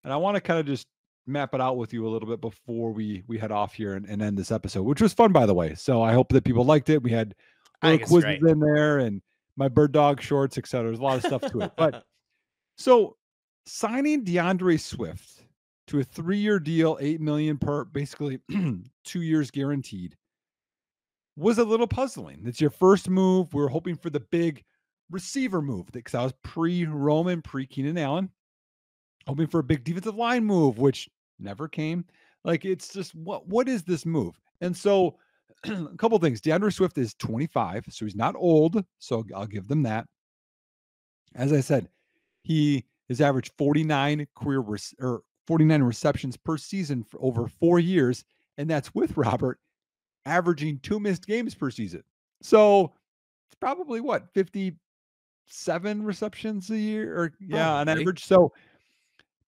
And I want to kind of just map it out with you a little bit before we head off here and end this episode, which was fun, by the way. So I hope that people liked it. We had I little think it's quizzes great. in there and my bird dog shorts, etc. There's a lot of stuff to it. But so signing DeAndre Swift to a 3-year deal, $8 million per, basically 2 years guaranteed, was a little puzzling. It's your first move. We were hoping for the big receiver move because I was pre-Roman, pre-Keenan Allen, hoping for a big defensive line move, which never came. Like it's just what is this move? And so a couple things. DeAndre Swift is 25, so he's not old. So I'll give them that. As I said, he has averaged 49 or 49 receptions per season for over 4 years, and that's with Robert averaging 2 missed games per season. So it's probably what 57 receptions a year, or yeah, on Probably. average. So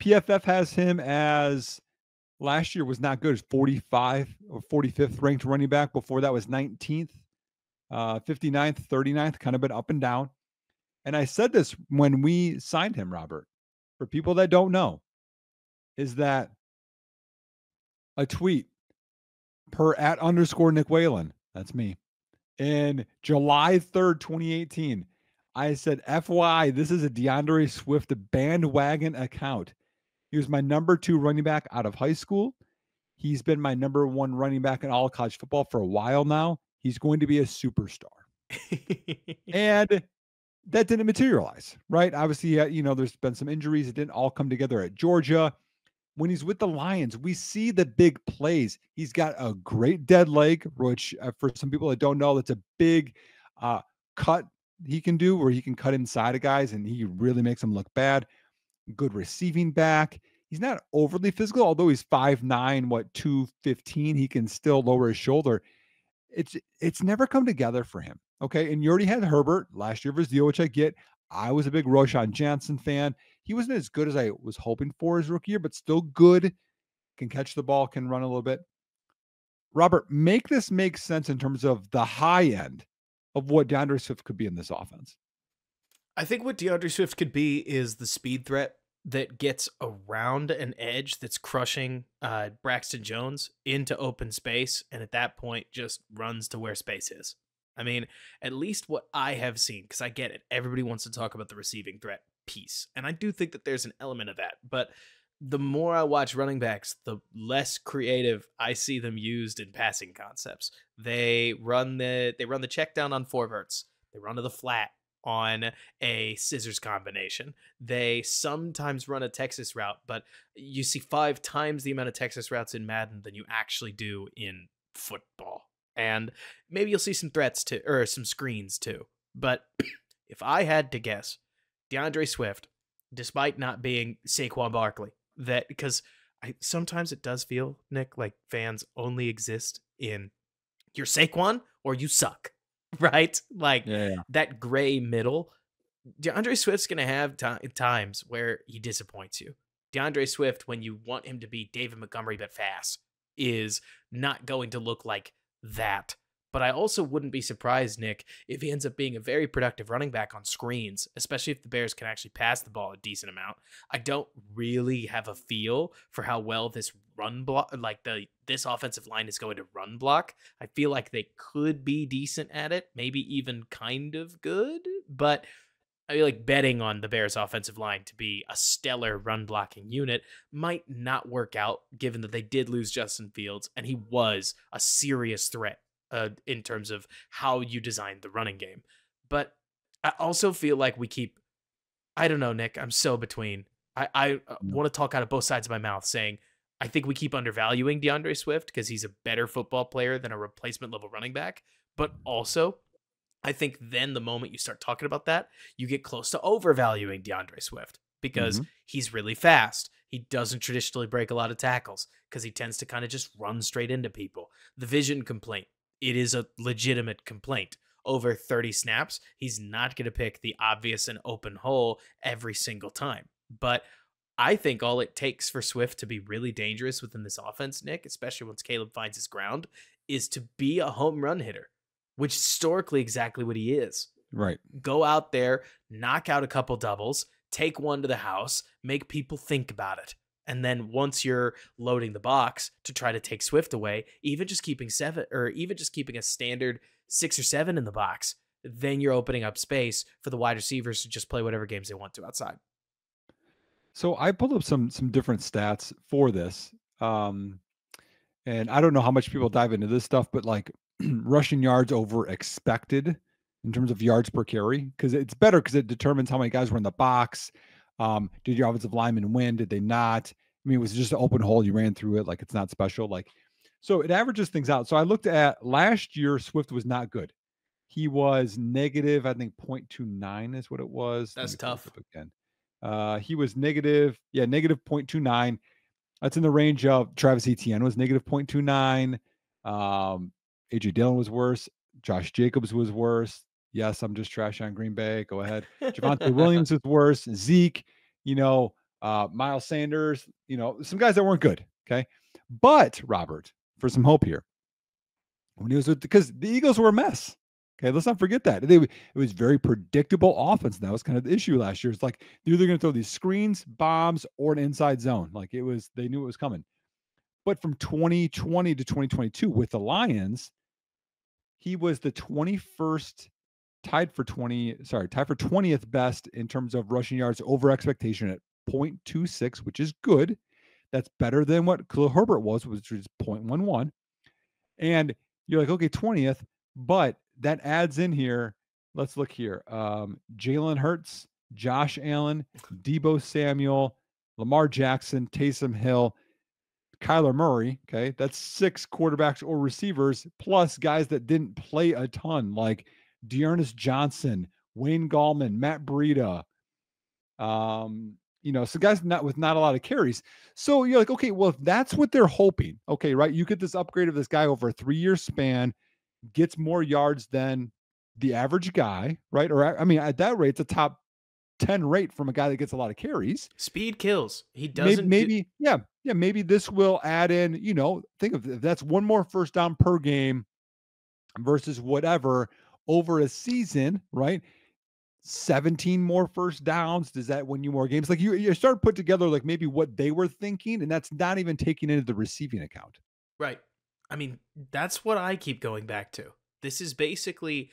PFF has him as last year was not good. It's 45 or 45th ranked running back. Before that was 19th, 59th, 39th, kind of been up and down. And I said this when we signed him, Robert. For people that don't know, is that a tweet per at underscore Nick Whalen. That's me. In July 3rd, 2018, I said, FY, this is a DeAndre Swift bandwagon account. He was my number 2 running back out of high school. He's been my number 1 running back in all of college football for a while now. He's going to be a superstar. And that didn't materialize, right? Obviously, there's been some injuries. It didn't all come together at Georgia. When he's with the Lions, we see the big plays. He's got a great dead leg, which for some people that don't know, that's a big cut he can do where he can cut inside of guys and he really makes them look bad. Good receiving back. He's not overly physical, although he's 5'9", 215. He can still lower his shoulder. It's never come together for him. Okay. And you already had Herbert last year of his deal, which I get. I was a big Roshan Johnson fan. He wasn't as good as I was hoping for his rookie year, but still good. Can catch the ball, can run a little bit. Robert, make this make sense in terms of the high end of what DeAndre Swift could be in this offense. I think what DeAndre Swift could be is the speed threat that gets around an edge that's crushing Braxton Jones into open space, and at that point just runs to where space is. I mean, at least what I have seen, because I get it. Everybody wants to talk about the receiving threat piece, and I do think that there's an element of that. But the more I watch running backs, the less creative I see them used in passing concepts. They run the check down on 4 verts. They run to the flat on a scissors combination. They sometimes run a Texas route, but you see 5 times the amount of Texas routes in Madden than you actually do in football. And maybe you'll see some threats too, or some screens too. But if I had to guess, DeAndre Swift, despite not being Saquon Barkley, that because sometimes it does feel, Nick, like fans only exist in you're Saquon or you suck, right? Like Yeah. that gray middle. DeAndre Swift's going to have times where he disappoints you. DeAndre Swift, when you want him to be David Montgomery but fast, is not going to look like that. But I also wouldn't be surprised, Nick, if he ends up being a very productive running back on screens, especially if the Bears can actually pass the ball a decent amount. I don't really have a feel for how well this run block, like this offensive line is going to run block. I feel like they could be decent at it, maybe even kind of good, but I feel like betting on the Bears offensive line to be a stellar run blocking unit might not work out given that they did lose Justin Fields and he was a serious threat in terms of how you designed the running game. But I also feel like we keep, I don't know, Nick, I'm so between. I Yeah. want to talk out of both sides of my mouth saying I think we keep undervaluing DeAndre Swift because he's a better football player than a replacement level running back. But also, I think then the moment you start talking about that, you get close to overvaluing DeAndre Swift because Mhm. he's really fast. He doesn't traditionally break a lot of tackles because he tends to kind of just run straight into people. The vision complaint, it is a legitimate complaint. Over 30 snaps, he's not going to pick the obvious and open hole every single time. But I think all it takes for Swift to be really dangerous within this offense, Nick, especially once Caleb finds his ground, is to be a home run hitter, which is historically exactly what he is. Right. Go out there, knock out a couple doubles, take one to the house, make people think about it. And then once you're loading the box to try to take Swift away, even just keeping 7 or even just keeping a standard 6 or 7 in the box, then you're opening up space for the wide receivers to just play whatever games they want to outside. So I pulled up some different stats for this. Um, and I don't know how much people dive into this stuff, but like rushing yards over expected in terms of yards per carry, because it's better because it determines how many guys were in the box. Did your offensive linemen win? Did they not? I mean, it was just an open hole. You ran through it. Like it's not special. Like, so it averages things out. So I looked at last year, Swift was not good. He was negative, I think 0.29 is what it was. Let That's me pull this tough. up again. He was negative, yeah, negative 0.29. That's in the range of Travis Etienne was negative 0.29. AJ Dillon was worse. Josh Jacobs was worse. Yes, I'm just trash on Green Bay. Go ahead. Javante Williams was worse. Zeke, Miles Sanders, some guys that weren't good. Okay. But Robert, for some hope here, when he was with, because the Eagles were a mess. Okay, let's not forget that. It was very predictable offense. That was kind of the issue last year. It's like they're either going to throw these screens, bombs, or an inside zone. Like they knew it was coming. But from 2020 to 2022 with the Lions, he was the 21st, tied for 20th best in terms of rushing yards over expectation at 0.26, which is good. That's better than what Khalil Herbert was, which was 0.11. And you're like, okay, 20th, but that adds in here. Let's look here. Jalen Hurts, Josh Allen, Debo Samuel, Lamar Jackson, Taysom Hill, Kyler Murray. Okay. That's 6 quarterbacks or receivers, plus guys that didn't play a ton, like Dearness Johnson, Wayne Gallman, Matt Breida, some guys with not a lot of carries. So you're like, okay, well, if that's what they're hoping, okay, right? You get this upgrade of this guy over a 3-year span, gets more yards than the average guy, right? Or I mean, at that rate, it's a top 10 rate from a guy that gets a lot of carries. Speed kills. He Maybe, doesn't do, maybe, yeah, maybe this will add in, think of if that's one more first down per game versus whatever over a season, right? 17 more first downs. Does that win you more games? Like you start put together like maybe what they were thinking, and that's not even taking into the receiving account. right. I mean, that's what I keep going back to. This is basically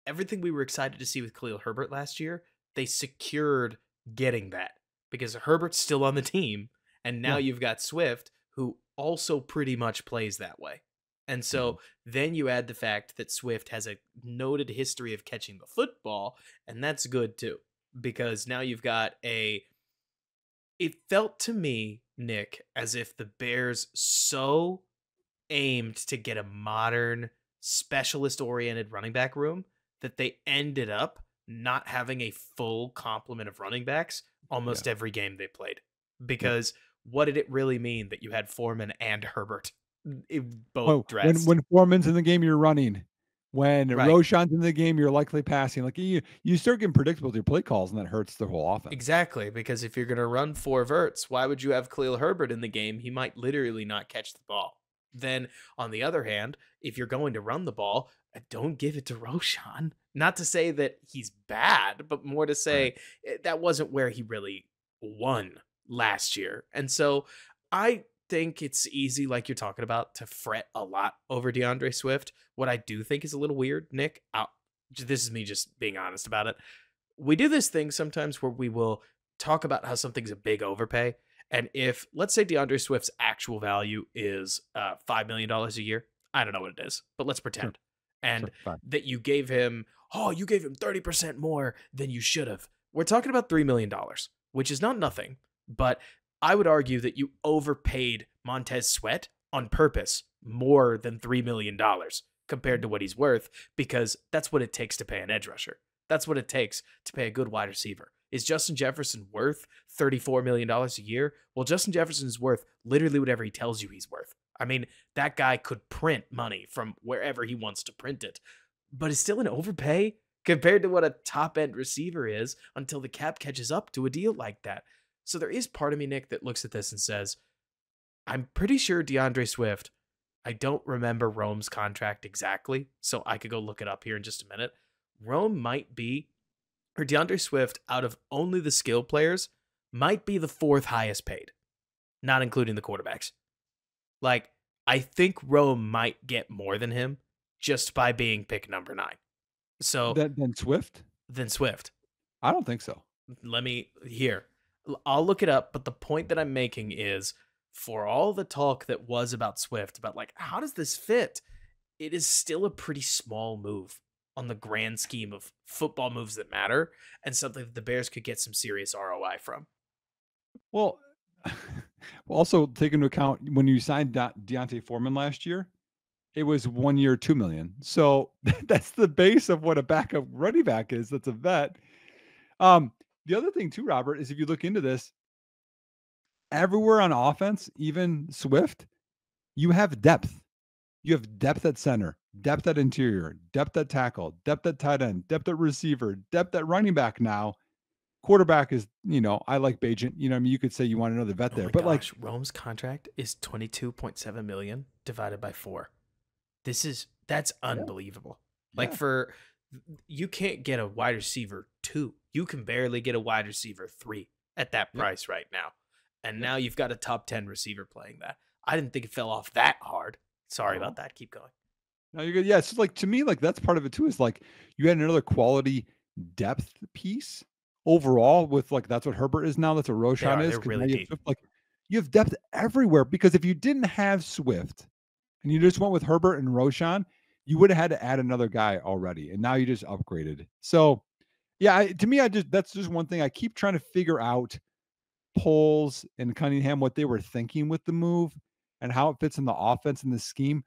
everything we were excited to see with Khalil Herbert last year. They secured getting that because Herbert's still on the team. And now Yeah. you've got Swift, who also pretty much plays that way. And Mhm. so then you add the fact that Swift has a noted history of catching the football, and that's good too. Because now you've got it felt to me, Nick, as if the Bears so aimed to get a modern, specialist oriented running back room that they ended up not having a full complement of running backs Yeah. almost every game they played. Yep. Because what did it really mean that you had Foreman and Herbert both Oh, dressed? when Foreman's in the game, you're running. When Right. Roshan's in the game, you're likely passing. Like you start getting predictable with your play calls, and that hurts the whole offense. Exactly. Because if you're going to run 4 verts, why would you have Khalil Herbert in the game? He might literally not catch the ball. Then, on the other hand, if you're going to run the ball, don't give it to Roshan. Not to say that he's bad, but more to Right. say that wasn't where he really won last year. And so I think it's easy, like you're talking about, to fret a lot over DeAndre Swift. What I do think is a little weird, Nick, this is me just being honest about it. we do this thing sometimes where we will talk about how something's a big overpay. And if, let's say, DeAndre Swift's actual value is $5 million a year, I don't know what it is, but let's Sure, pretend. And sure, fine. that you gave him 30% more than you should have. We're talking about $3 million, which is not nothing, but I would argue that you overpaid Montez Sweat on purpose more than $3 million compared to what he's worth, because that's what it takes to pay an edge rusher. That's what it takes to pay a good wide receiver. Is Justin Jefferson worth $34 million a year? Well, Justin Jefferson is worth literally whatever he tells you he's worth. I mean, that guy could print money from wherever he wants to print it, but it's still an overpay compared to what a top end receiver is until the cap catches up to a deal like that. So there is part of me, Nick, that looks at this and says, I'm pretty sure DeAndre Swift, I don't remember Rome's contract exactly, so I could go look it up here in just a minute. Rome might be, or DeAndre Swift, out of only the skill players, might be the fourth highest paid, not including the quarterbacks. Like, I think Rome might get more than him just by being pick number 9. So Then Swift? then Swift. I don't think so. I'll look it up, but the point that I'm making is, for all the talk that was about Swift, about like, how does this fit? It is still a pretty small move on the grand scheme of football moves that matter, and something that the Bears could get some serious ROI from. Well, also take into account when you signed Deontay Foreman last year, it was 1 year, $2 million. So that's the base of what a backup running back is. That's a vet. The other thing too, Robert, is if you look into this, everywhere on offense, even Swift, you have depth. You have depth at center, depth at interior, depth at tackle, depth at tight end, depth at receiver, depth at running back now. Quarterback is, I like Bajent. I mean, you could say you want another vet Oh there, my but gosh, Rome's contract is 22.7 million divided by 4. That's yeah, unbelievable. Like, yeah, you can't get a wide receiver 2. You can barely get a wide receiver 3 at that yep, price right now. And yep. now you've got a top 10 receiver playing that. I didn't think it fell off that hard. Sorry No, about that. Keep going. no, you're good. Yeah, it's like to me, like that's part of it too. Is like you had another quality depth piece overall with like that's what Herbert is now. That's what Roshan is They're because now really you have deep. Swift, like you have depth everywhere. Because if you didn't have Swift and you just went with Herbert and Roshan, you would have had to add another guy already, and now you just upgraded. So yeah, to me, that's just one thing I keep trying to figure out. Poles and Cunningham, what they were thinking with the move and how it fits in the offense and the scheme.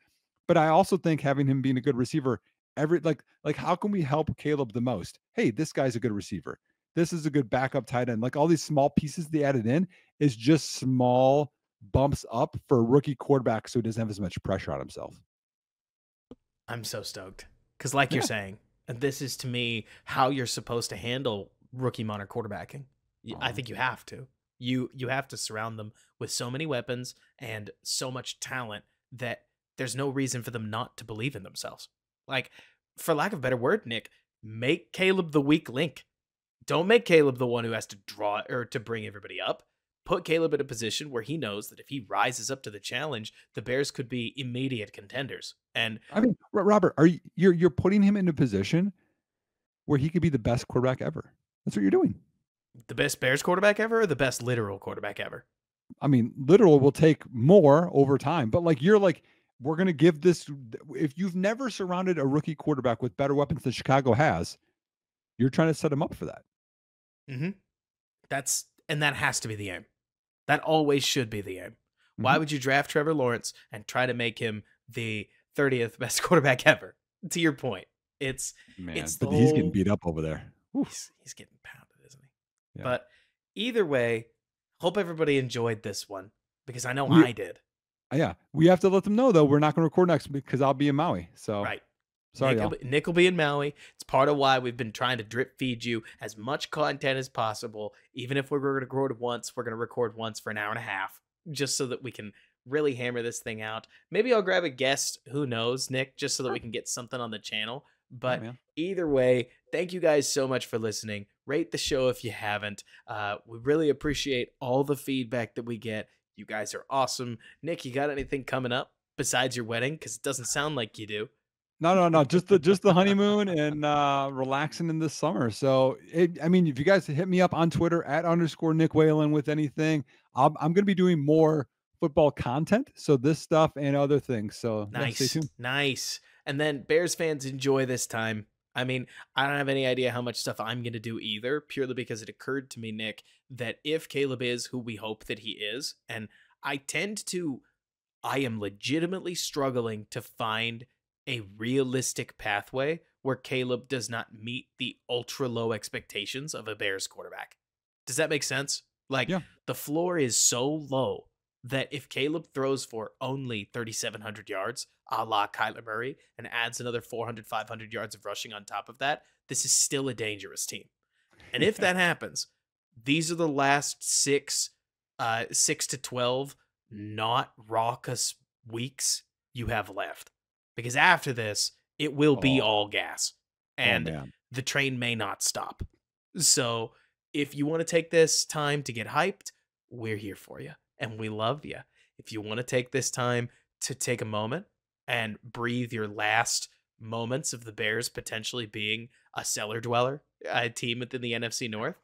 But I also think having him being a good receiver, like how can we help Caleb the most? Hey, this guy's a good receiver. This is a good backup tight end. Like all these small pieces they added in is just small bumps up for a rookie quarterback so he doesn't have as much pressure on himself. I'm so stoked. Because, like you're Yeah. saying, and this is to me how you're supposed to handle rookie modern quarterbacking. I Um, think you have to. You have to surround them with so many weapons and so much talent that there's no reason for them not to believe in themselves. Like, for lack of a better word, Nick, make Caleb the weak link. Don't make Caleb the one who has to draw or to bring everybody up. Put Caleb in a position where he knows that if he rises up to the challenge, the Bears could be immediate contenders. And I mean, Robert, are you're putting him in a position where he could be the best quarterback ever. That's what you're doing. the best Bears quarterback ever, or the best literal quarterback ever? I mean, literal will take more over time, but like you're like, we're going to give this. If you've never surrounded a rookie quarterback with better weapons than Chicago has, you're trying to set him up for that. Mm-hmm. That has to be the aim. That always should be the aim. Why Mm-hmm. would you draft Trevor Lawrence and try to make him the 30th best quarterback ever? To your point, it's Man, it's the but he's getting whole beat up over there. Oof. he's getting pounded, isn't he? Yeah. But either way, hope everybody enjoyed this one because I know We, I did. yeah, we have to let them know though. We're not going to record next week because I'll be in Maui. So Right. sorry, y'all. Nick will be in Maui. It's part of why we've been trying to drip feed you as much content as possible. Even if we're going to record once, we're going to record once for an hour and a half, just so that we can really hammer this thing out. Maybe I'll grab a guest. Who knows, Nick, just so that we can get something on the channel. Yeah, But man. either way, thank you guys so much for listening. Rate the show if you haven't. We really appreciate all the feedback that we get. You guys are awesome. Nick, you got anything coming up besides your wedding? Because it doesn't sound like you do. No. Just the honeymoon and relaxing in this summer. So, I mean, if you guys hit me up on Twitter at underscore Nick Whalen with anything, I'm going to be doing more football content. So this stuff and other things. So yeah, stay Nice, tuned. nice. And then Bears fans enjoy this time. I mean, I don't have any idea how much stuff I'm going to do either, purely because it occurred to me, Nick, that if Caleb is who we hope that he is, and I tend to, I am legitimately struggling to find a realistic pathway where Caleb does not meet the ultra low expectations of a Bears quarterback. Does that make sense? Like, Yeah. the floor is so low that if Caleb throws for only 3,700 yards, a la Kyler Murray, and adds another 400, 500 yards of rushing on top of that, this is still a dangerous team. And if Yeah. that happens, these are the last 6 to 12 not raucous weeks you have left. Because after this, it will be Oh, all gas. oh And man. the train may not stop. So if you want to take this time to get hyped, we're here for you. And we love you. If you want to take this time to take a moment and breathe your last moments of the Bears potentially being a cellar dweller, a team within the NFC North,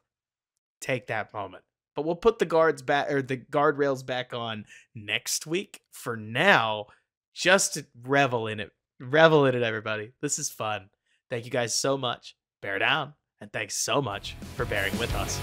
take that moment. But we'll put the guards back or the guardrails back on next week. For now, just to revel in it. Revel in it, everybody. This is fun. Thank you guys so much. Bear down. And thanks so much for bearing with us.